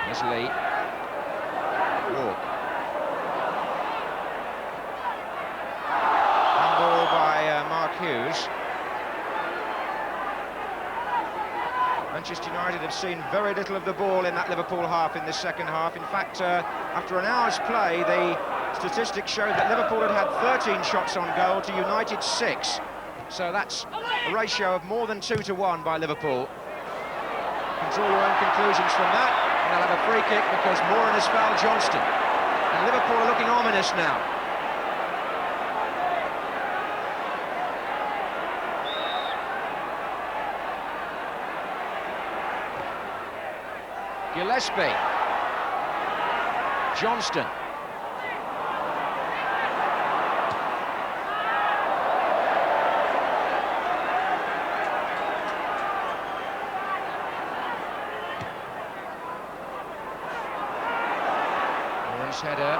There's Lee. Walk. Handball by Mark Hughes. Manchester United have seen very little of the ball in that Liverpool half in this second half. In fact, after an hour's play, the statistics showed that Liverpool had had 13 shots on goal to United 6. So that's a ratio of more than 2 to 1 by Liverpool. You can draw your own conclusions from that. And they'll have a free kick because Moran has fouled Johnston. And Liverpool are looking ominous now. Gillespie, Johnston, Moran's header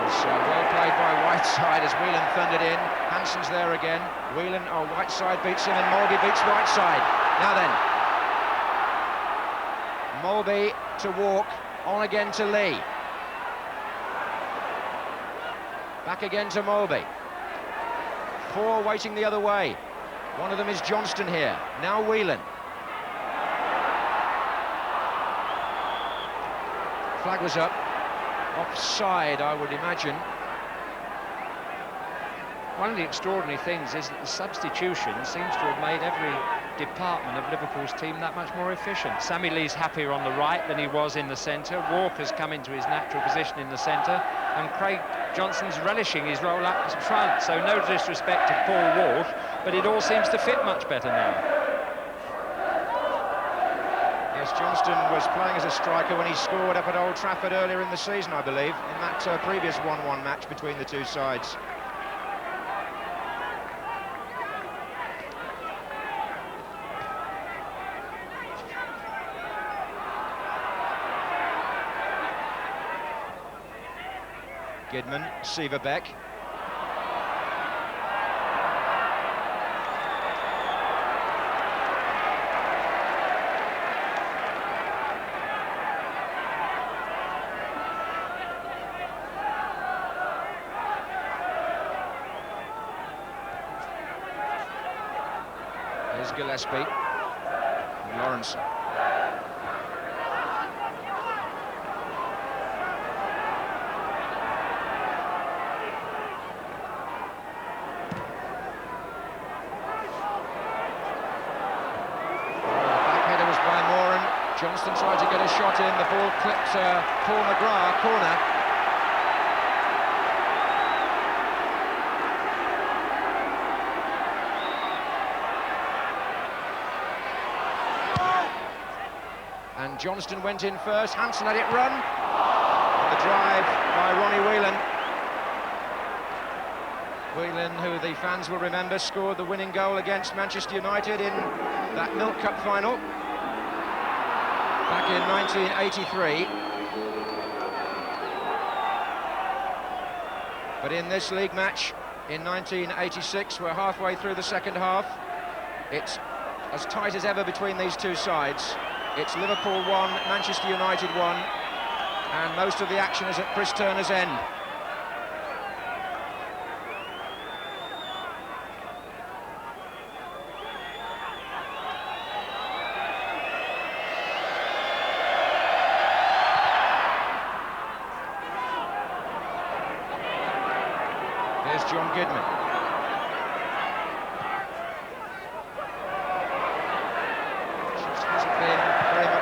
was well played by Whiteside as Whelan thundered in. Hansen's there again. Whelan, Whiteside beats him, and Mulvey beats Whiteside. Now then, Mulvey to Walk, on again to Lee. Back again to Mulvey. 4 waiting the other way. One of them is Johnston here. Now Whelan. Flag was up. Offside, I would imagine. One of the extraordinary things is that the substitution seems to have made every department of Liverpool's team that much more efficient. Sammy Lee's happier on the right than he was in the centre. Walker's come into his natural position in the centre, and Craig Johnston's relishing his role up front. So no disrespect to Paul Walsh, but it all seems to fit much better now. Yes, Johnston was playing as a striker when he scored up at Old Trafford earlier in the season, I believe, in that previous 1-1 match between the two sides. Gidman, Severbeck. Here's Gillespie and Lawrence. Johnston tried to get a shot in, the ball clipped Paul McGrath, corner. And Johnston went in first, Hansen let it run. And the drive by Ronnie Whelan. Whelan, who the fans will remember, scored the winning goal against Manchester United in that Milk Cup final back in 1983. But in this league match in 1986, we're halfway through the second half. It's as tight as ever between these two sides. It's Liverpool 1, Manchester United 1, and most of the action is at Chris Turner's end. Here's John Gidman.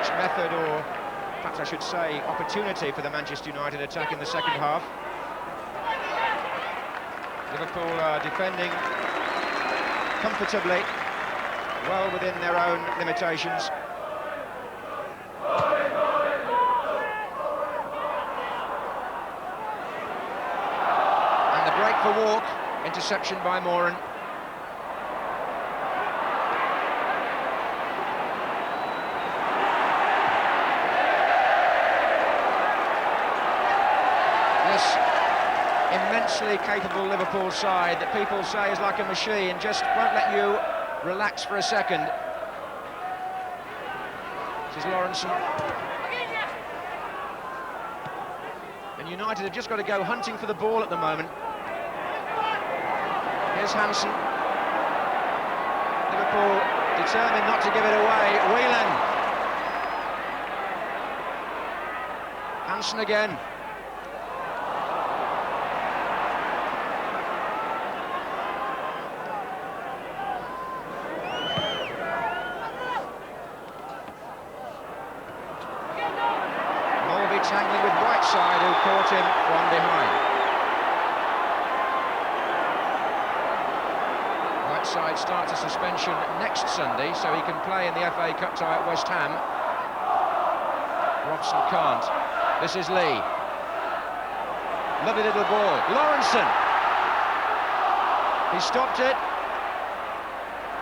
much method, or perhaps I should say opportunity, for the Manchester United attack in the second half. Liverpool are defending comfortably, well within their own limitations. And the break for Walk, interception by Moran. Immensely capable Liverpool side that people say is like a machine, just won't let you relax for a second. This is Lawrenson. And United have just got to go hunting for the ball at the moment. Here's Hansen. Liverpool determined not to give it away. Whelan. Hansen again. Tangling with Whiteside, who caught him from behind. Whiteside starts a suspension next Sunday, so he can play in the FA Cup tie at West Ham. Robson can't. This is Lee. Lovely little ball. Lawrenson. He stopped it.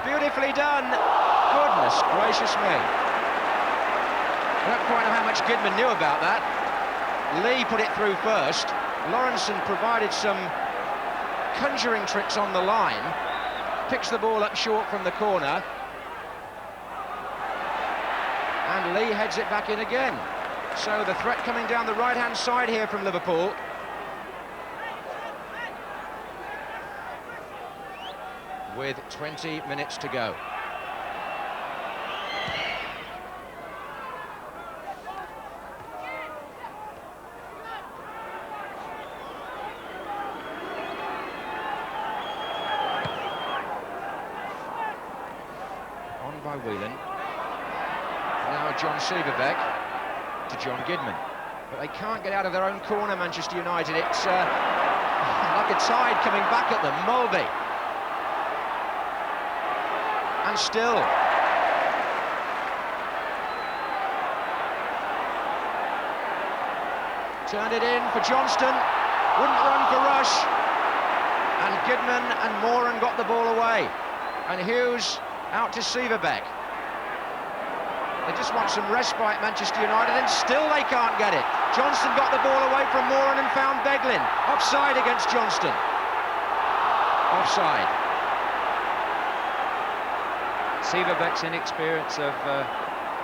Beautifully done. Goodness gracious me. I don't quite know how much Gidman knew about that. Lee put it through first. Lawrenson provided some conjuring tricks on the line. Picks the ball up short from the corner. And Lee heads it back in again. So the threat coming down the right-hand side here from Liverpool. With 20 minutes to go. By Whelan. Now John Severbeck to John Gidman. But they can't get out of their own corner, Manchester United. It's like a tide coming back at them. Mulby. And still. Turned it in for Johnston. Wouldn't run for Rush. And Gidman and Moran got the ball away. And Hughes out to Severbeck. They just want some respite, Manchester United, and still they can't get it. Johnston got the ball away from Moran and found Beglin. Offside against Johnston. Offside. Severbeck's inexperience of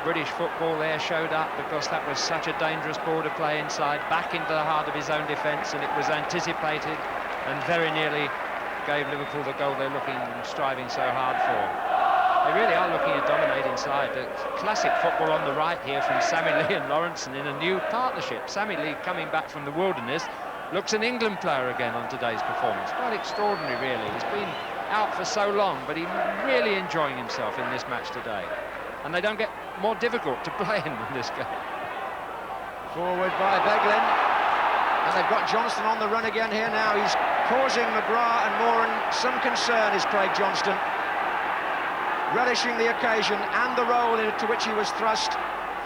British football there showed up, because that was such a dangerous ball to play inside, back into the heart of his own defence, and it was anticipated and very nearly gave Liverpool the goal they're striving so hard for. They really are looking to dominate inside. The classic football on the right here from Sammy Lee and Lawrenson in a new partnership. Sammy Lee, coming back from the wilderness, looks an England player again on today's performance. Quite extraordinary, really. He's been out for so long, but he's really enjoying himself in this match today. And they don't get more difficult to play in this game. Forward by Beglin. And they've got Johnston on the run again here now. He's causing McGrath and Moran some concern, is Craig Johnston. Relishing the occasion and the role into which he was thrust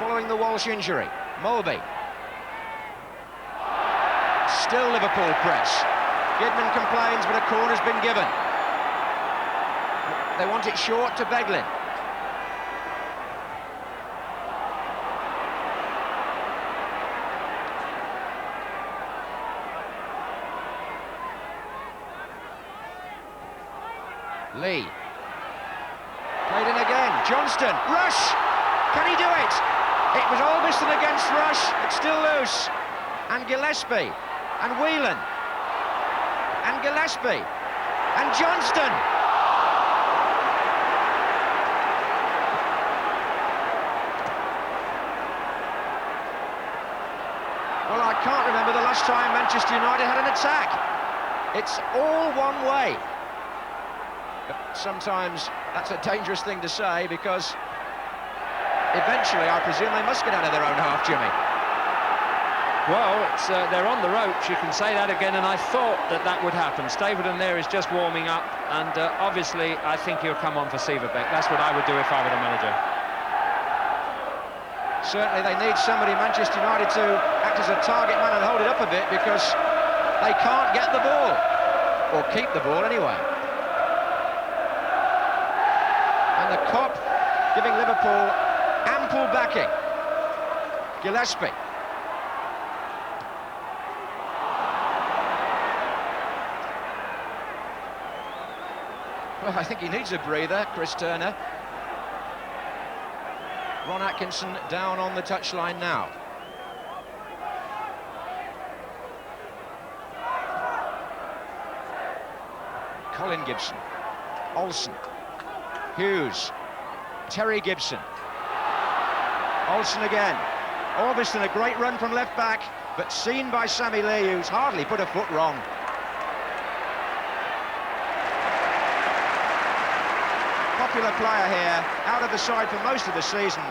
following the Walsh injury. Mulby. Still Liverpool press. Gidman complains, but a corner's been given. They want it short to Beglin. Lee. Played in again. Johnston. Rush! Can he do it? It was Albiston against Rush. It's still loose. And Gillespie. And Whelan. And Gillespie. And Johnston. Well, I can't remember the last time Manchester United had an attack. It's all one way. But sometimes that's a dangerous thing to say, because eventually, I presume they must get out of their own half, Jimmy. Well, they're on the ropes, you can say that again, and I thought that would happen. Stapleton there is just warming up, and obviously I think he'll come on for Sieverbeck. That's what I would do if I were the manager. Certainly they need somebody, Manchester United, to act as a target man and hold it up a bit, because they can't get the ball, or keep the ball anyway. And the Kop giving Liverpool ample backing. Gillespie. Well, I think he needs a breather, Chris Turner. Ron Atkinson down on the touchline now. Colin Gibson, Olsen, Hughes, Terry Gibson, Olsen again. Orbiston, a great run from left back, but seen by Sammy Lee, who's hardly put a foot wrong. Popular player here, out of the side for most of the season,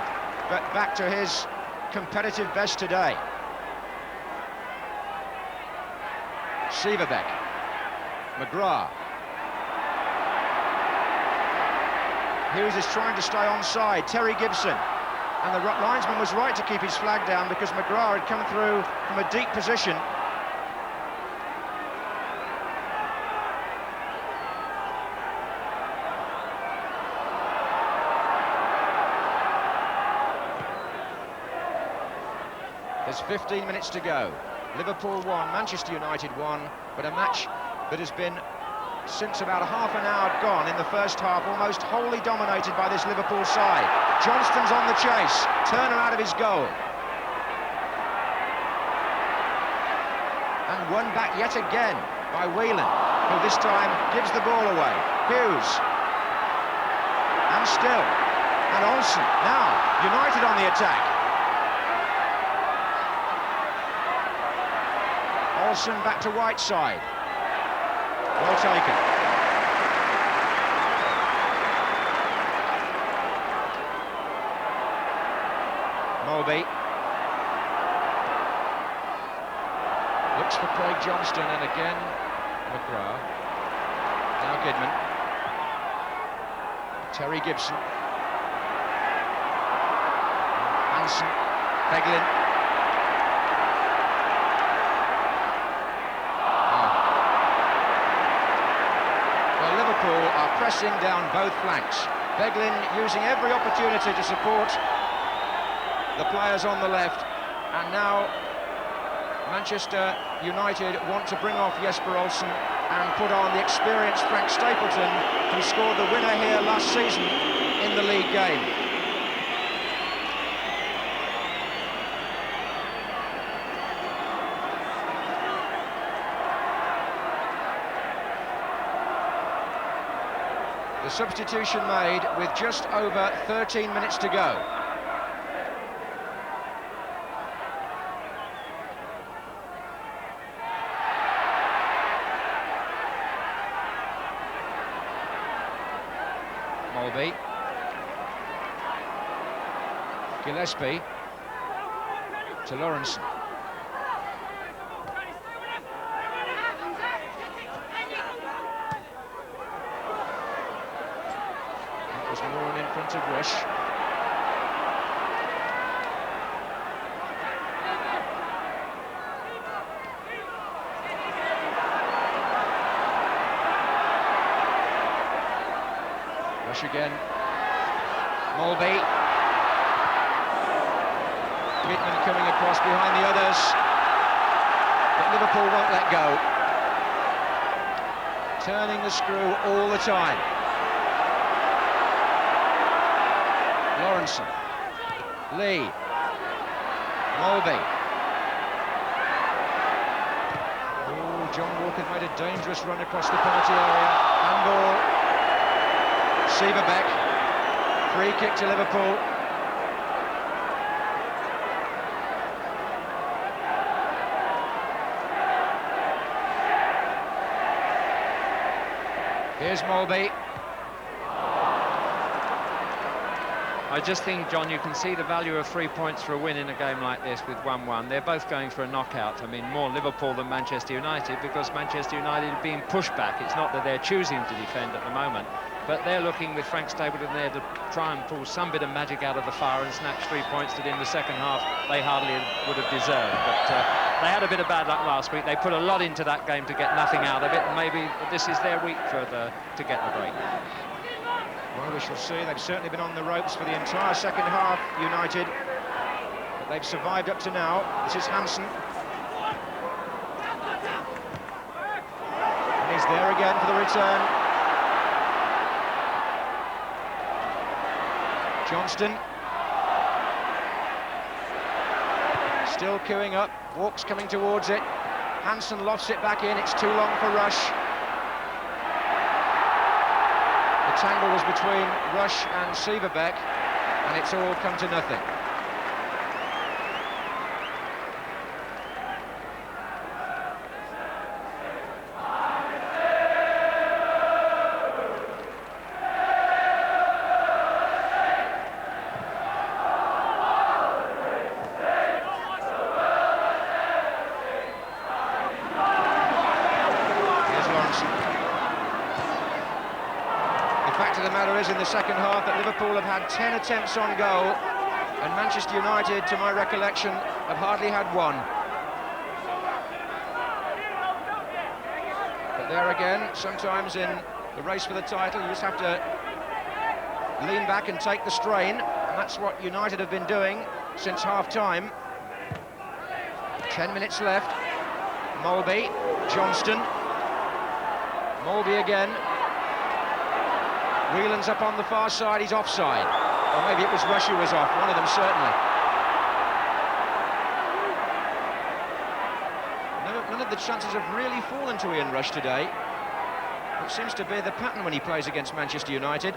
but back to his competitive best today. Sieverbeck, McGrath. Hughes is trying to stay onside, Terry Gibson. And the linesman was right to keep his flag down, because McGrath had come through from a deep position. There's 15 minutes to go. Liverpool 1, Manchester United 1, but a match that has been, since about half an hour gone in the first half, almost wholly dominated by this Liverpool side. Johnston's on the chase, Turner out of his goal. And won back yet again by Whelan, who this time gives the ball away. Hughes. And still. And Olsen. Now, United on the attack. Olsen back to Whiteside. Well taken. Mulby. Looks for Craig Johnston, and again McGrath. Now Kidman. Terry Gibson. Hansen. Beglin. Liverpool are pressing down both flanks. Beglin using every opportunity to support the players on the left, and now Manchester United want to bring off Jesper Olsen and put on the experienced Frank Stapleton, who scored the winner here last season in the league game. The substitution made with just over 13 minutes to go. Mulby. Gillespie to Lawrenson. Moran in front of Rush. Rush again. Mulby. Whitman coming across behind the others, but Liverpool won't let go. Turning the screw all the time. Lawrenson, Lee, Mulby. Oh, John Walker made a dangerous run across the penalty area. Handball. Sieverbeck. Free kick to Liverpool. Here's Mulby. I just think, John, you can see the value of 3 points for a win in a game like this with 1-1. They're both going for a knockout. I mean, more Liverpool than Manchester United, because Manchester United are being pushed back. It's not that they're choosing to defend at the moment, but they're looking with Frank Stapleton there to try and pull some bit of magic out of the fire and snatch 3 points that in the second half they hardly would have deserved. But they had a bit of bad luck last week. They put a lot into that game to get nothing out of it, and maybe this is their week to get the break. Well, we shall see. They've certainly been on the ropes for the entire second half, United, but they've survived up to now. This is Hansen. And he's there again for the return. Johnston. Still queuing up. Walks coming towards it. Hansen lofts it back in. It's too long for Rush. The tangle was between Rush and Sieverbeck, and it's all come to nothing. In the second half that Liverpool have had 10 attempts on goal, and Manchester United, to my recollection, have hardly had one. But there again, sometimes in the race for the title, you just have to lean back and take the strain, and that's what United have been doing since half-time. 10 minutes left. Molby, Johnston, Molby again. Whelan's up on the far side, he's offside. Or maybe it was Rush who was off, one of them certainly. None of the chances have really fallen to Ian Rush today. It seems to be the pattern when he plays against Manchester United.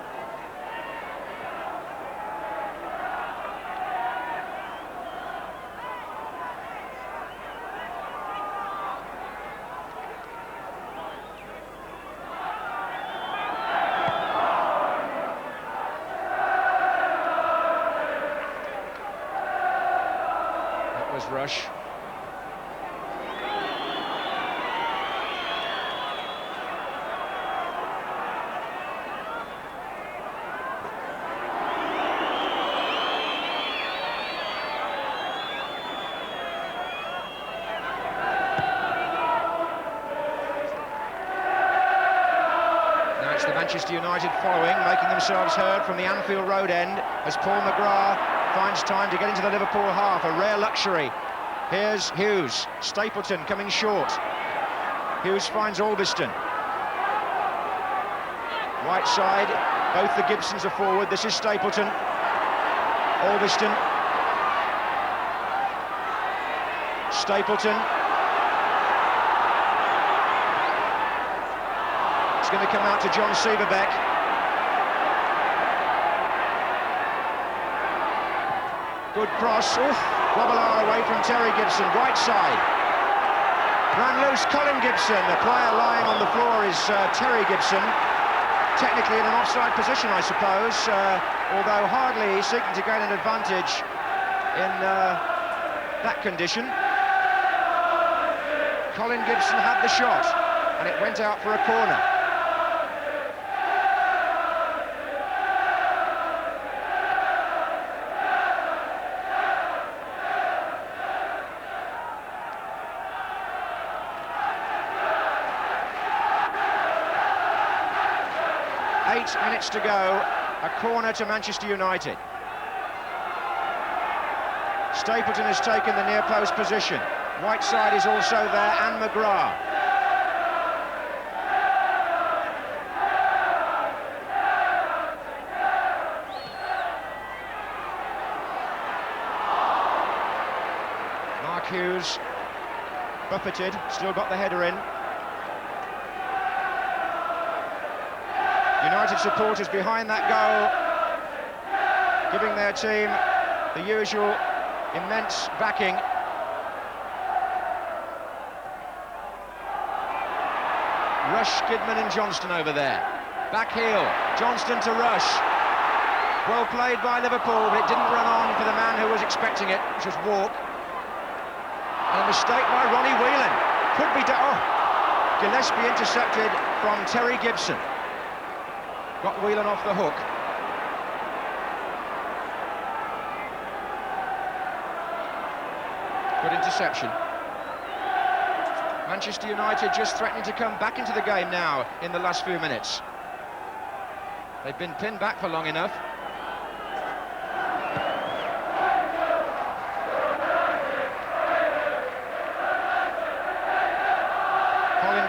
Rush. Now it's the Manchester United following, making themselves heard from the Anfield Road end as Paul McGrath finds time to get into the Liverpool half, a rare luxury. Here's Hughes, Stapleton coming short. Hughes finds Albiston. Right side, both the Gibsons are forward. This is Stapleton. Albiston. Stapleton. It's going to come out to John Sieverbeck. Good cross. Oof. Robillard away from Terry Gibson, right side. Ran loose, Colin Gibson. The player lying on the floor is Terry Gibson. Technically in an offside position, I suppose, although hardly seeking to gain an advantage in that condition. Colin Gibson had the shot, and it went out for a corner. Minutes to go, a corner to Manchester United. Stapleton has taken the near post position. Whiteside is also there, and McGrath. Mark Hughes, buffeted, still got the header in. United supporters behind that goal, giving their team the usual immense backing. Rush, Kidman and Johnston over there. Back heel, Johnston to Rush. Well played by Liverpool, but it didn't run on for the man who was expecting it, which was Walk. And a mistake by Ronnie Whelan. Could be... Gillespie intercepted from Terry Gibson. Got Whelan off the hook. Good interception. Manchester United just threatening to come back into the game now in the last few minutes. They've been pinned back for long enough.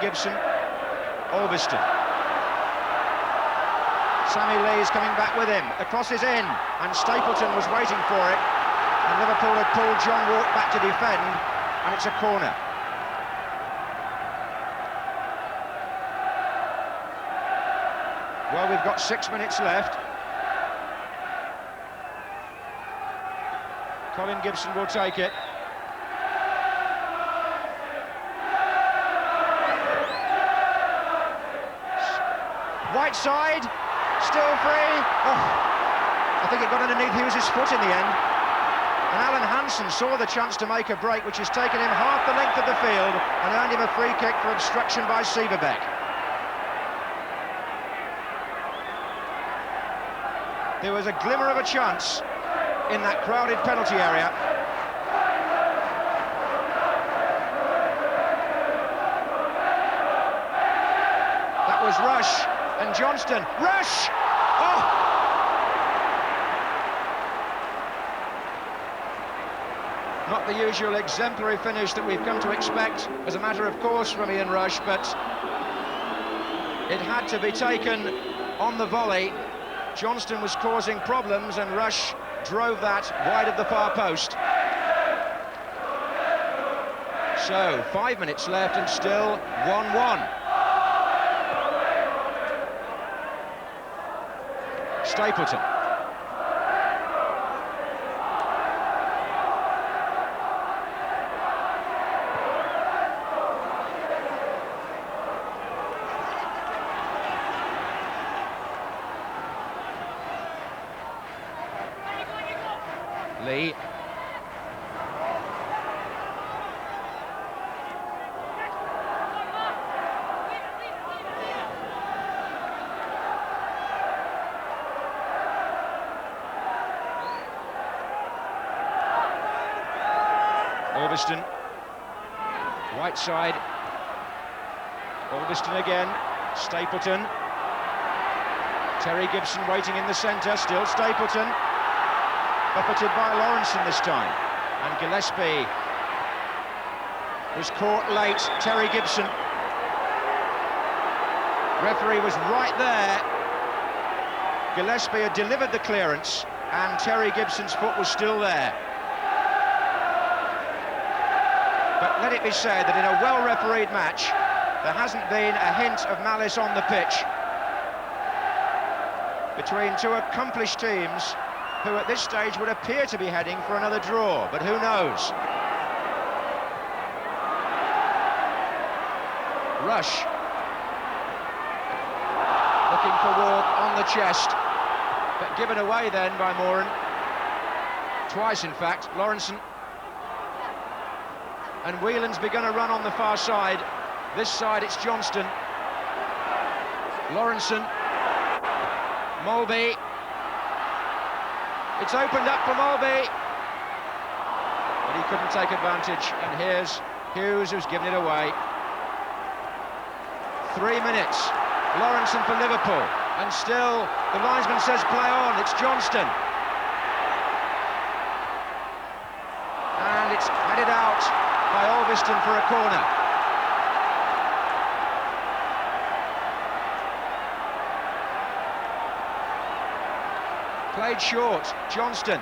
Gibson, Albiston. Sammy Lee's coming back with him. The cross is in, and Stapleton was waiting for it. And Liverpool had pulled John Walk back to defend, and it's a corner. Well, we've got 6 minutes left. Colin Gibson will take it. Right side, still free. Oh, I think it got underneath Hughes' foot in the end. And Alan Hansen saw the chance to make a break, which has taken him half the length of the field and earned him a free kick for obstruction by Sieverbeck. There was a glimmer of a chance in that crowded penalty area. That was Rush. And Johnston, Rush! Oh! Not the usual exemplary finish that we've come to expect as a matter of course from Ian Rush, but it had to be taken on the volley. Johnston was causing problems and Rush drove that wide of the far post. So, 5 minutes left and still 1-1. Stapleton. Lee. Albiston, right side, Albiston again, Stapleton, Terry Gibson waiting in the centre, still Stapleton, buffeted by Lawrenson this time, and Gillespie was caught late, Terry Gibson, referee was right there, Gillespie had delivered the clearance and Terry Gibson's foot was still there. But let it be said that in a well-refereed match, there hasn't been a hint of malice on the pitch between two accomplished teams who at this stage would appear to be heading for another draw, but who knows? Rush. Looking for Walk on the chest, but given away then by Moran. Twice, in fact, Lawrenson. And Whelan's begun a run on the far side. This side, it's Johnston. Lawrenson. Mulby. It's opened up for Mulby. But he couldn't take advantage. And here's Hughes, who's given it away. 3 minutes. Lawrenson for Liverpool. And still, the linesman says play on. It's Johnston. And it's headed out by Albiston for a corner. Played short, Johnston.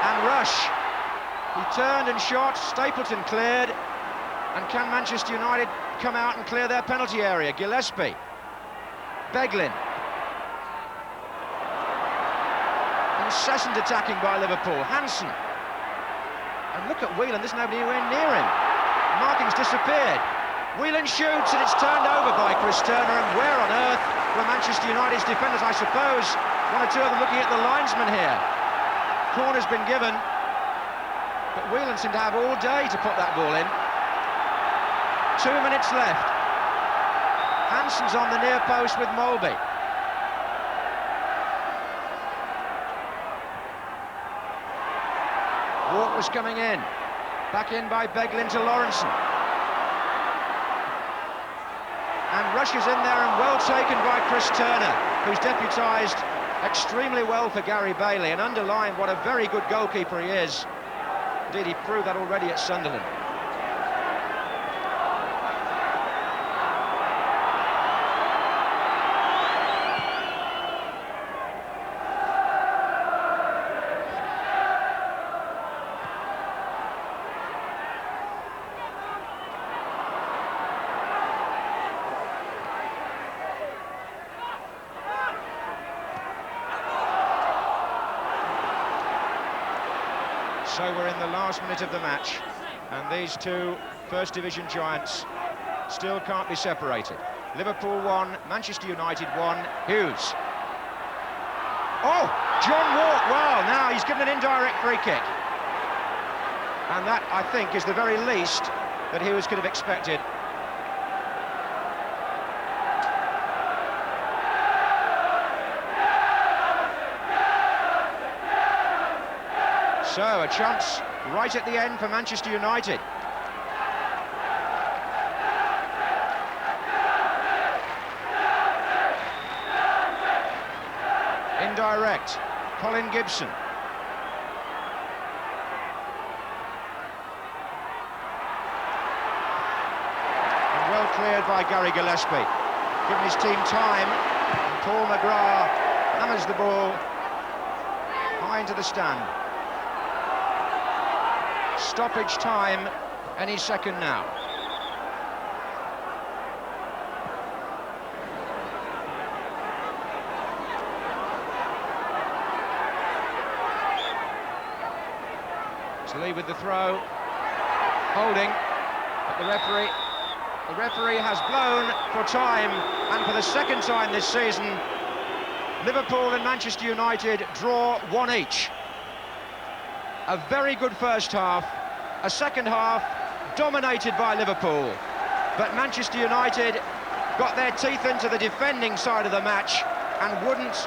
And Rush. He turned and shot, Stapleton cleared. And can Manchester United come out and clear their penalty area? Gillespie. Beglin. Incessant attacking by Liverpool. Hansen. And look at Whelan, there's nobody anywhere near him. Marking's disappeared. Whelan shoots and it's turned over by Chris Turner, and where on earth for Manchester United's defenders. I suppose one or two of them looking at the linesman here. Corner's been given, but Whelan seemed to have all day to put that ball in. 2 minutes left. Hansen's on the near post with Molby. Walk was coming in. Back in by Beglin to Lawrenson. And rushes in there, and well taken by Chris Turner, who's deputised extremely well for Gary Bailey and underlined what a very good goalkeeper he is. Indeed, he proved that already at Sunderland. So we're in the last minute of the match, and these two First Division giants still can't be separated. Liverpool 1, Manchester United 1, Hughes. Oh, John Walk, well, now he's given an indirect free kick. And that, I think, is the very least that Hughes could have expected. So, a chance right at the end for Manchester United. Indirect, Colin Gibson. And well cleared by Gary Gillespie. Giving his team time, and Paul McGrath hammers the ball high into the stand. Stoppage time, any second now. To lead with the throw, holding, but the referee has blown for time, and for the second time this season, Liverpool and Manchester United draw 1 each. A very good first half, a second half dominated by Liverpool, but Manchester United got their teeth into the defending side of the match and wouldn't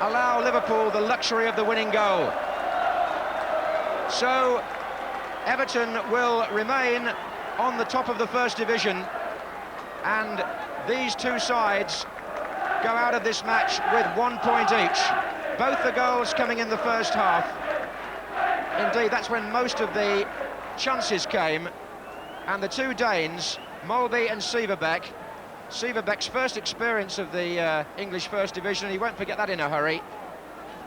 allow Liverpool the luxury of the winning goal. So Everton will remain on the top of the First Division, and these two sides go out of this match with 1 point each. Both the goals coming in the first half. Indeed, that's when most of the chances came, and the two Danes, Molby and Sieverbeck. Sieverbeck's first experience of the English First Division, he won't forget that in a hurry,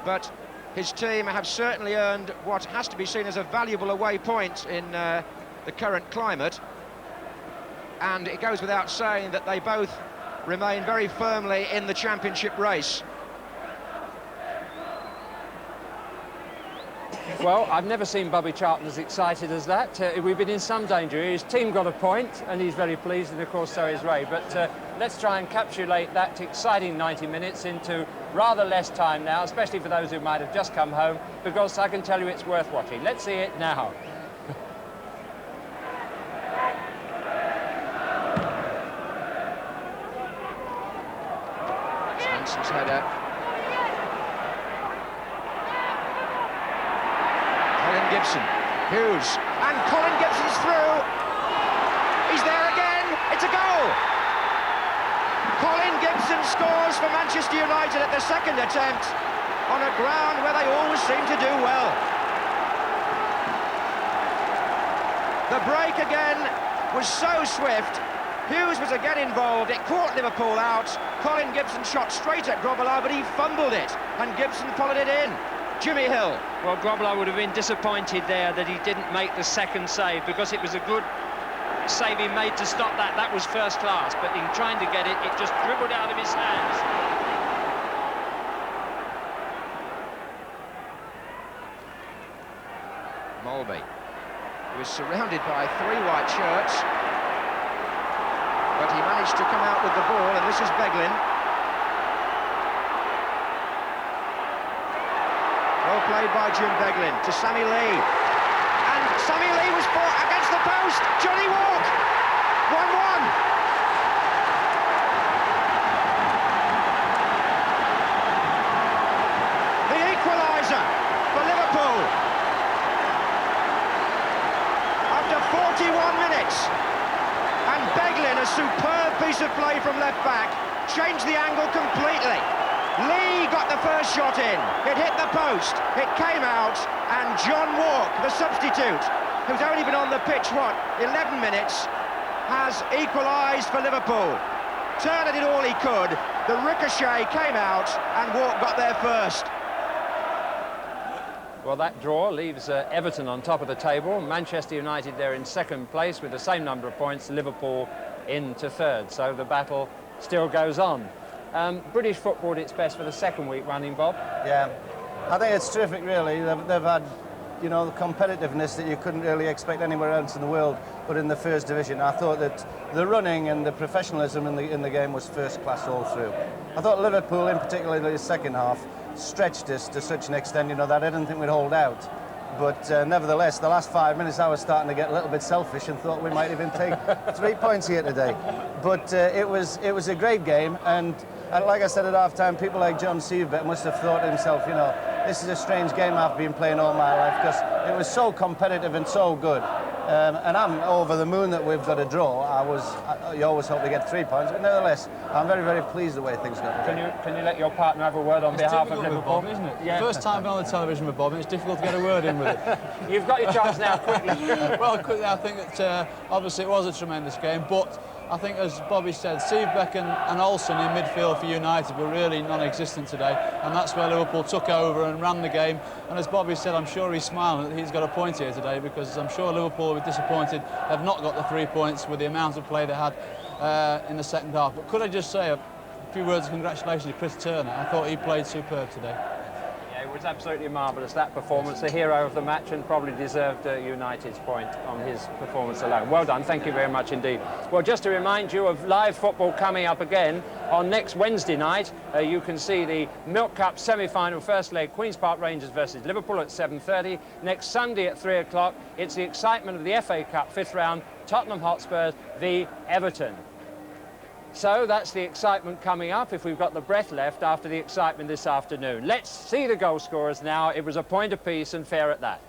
but his team have certainly earned what has to be seen as a valuable away point in the current climate, and it goes without saying that they both remain very firmly in the championship race. Well, I've never seen Bobby Charlton as excited as that. We've been in some danger. His team got a point, and he's very pleased, and of course so is Ray. But let's try and encapsulate that exciting 90 minutes into rather less time now, especially for those who might have just come home, because I can tell you it's worth watching. Let's see it now. Hanson's header. Gibson, Hughes, and Colin Gibson's through. He's there again, it's a goal. Colin Gibson scores for Manchester United at the second attempt on a ground where they always seem to do well. The break again was so swift. Hughes was again involved, it caught Liverpool out. Colin Gibson shot straight at Grobbelaar, but he fumbled it, and Gibson followed it in. Jimmy Hill. Well, Grobbelaar would have been disappointed there that he didn't make the second save, because it was a good save he made to stop that. That was first class, but in trying to get it, it just dribbled out of his hands. Molby, who was surrounded by 3 white shirts, but he managed to come out with the ball, and this is Beglin. played by Jim Beglin to Sammy Lee. And Sammy Lee was fought against the post. Johnny Walk, 1-1. The equaliser for Liverpool. After 41 minutes. And Beglin, a superb piece of play from left back, changed the angle completely. Lee got the first shot in, it hit the post, it came out, and John Walk, the substitute, who's only been on the pitch, 11 minutes, has equalised for Liverpool. Turner did all he could, the ricochet came out, and Walk got there first. Well, that draw leaves Everton on top of the table. Manchester United there in second place with the same number of points. Liverpool into third. So the battle still goes on. British football at its best for the second week running, Bob. Yeah, I think it's terrific, really. They've had, you know, the competitiveness that you couldn't really expect anywhere else in the world, but in the first division. I thought that the running and the professionalism in the game was first class all through. I thought Liverpool, in particular in the second half, stretched us to such an extent, you know, that I didn't think we'd hold out. But nevertheless, the last 5 minutes I was starting to get a little bit selfish and thought we might even take 3 points here today. But it was a great game, and like I said at half-time, people like John Seabeck must have thought to himself, you know, this is a strange game I've been playing all my life, because it was so competitive and so good. And I'm over the moon that we've got a draw. You always hope to get 3 points, but nevertheless, I'm very, very pleased the way things got. Can you let your partner have a word on behalf of Liverpool? Bob, isn't it? Yeah. First time been on the television with Bob, and it's difficult to get a word in with it. You've got your chance now, quickly. Well, quickly, I think that obviously it was a tremendous game, but I think, as Bobby said, Seabeck and Olsen in midfield for United were really non-existent today, and that's where Liverpool took over and ran the game. And as Bobby said, I'm sure he's smiling that he's got a point here today, because I'm sure Liverpool will be disappointed they've not got the 3 points with the amount of play they had in the second half. But could I just say a few words of congratulations to Chris Turner? I thought he played superb today. It was absolutely marvellous, that performance. The hero of the match, and probably deserved United's point on his performance alone. Well done, thank you very much indeed. Well, just to remind you of live football coming up again on next Wednesday night. You can see the Milk Cup semi-final first leg, Queen's Park Rangers versus Liverpool at 7:30. Next Sunday at 3 o'clock, it's the excitement of the FA Cup fifth round, Tottenham Hotspur v Everton. So that's the excitement coming up, if we've got the breath left after the excitement this afternoon. Let's see the goal scorers now. It was a point apiece and fair at that.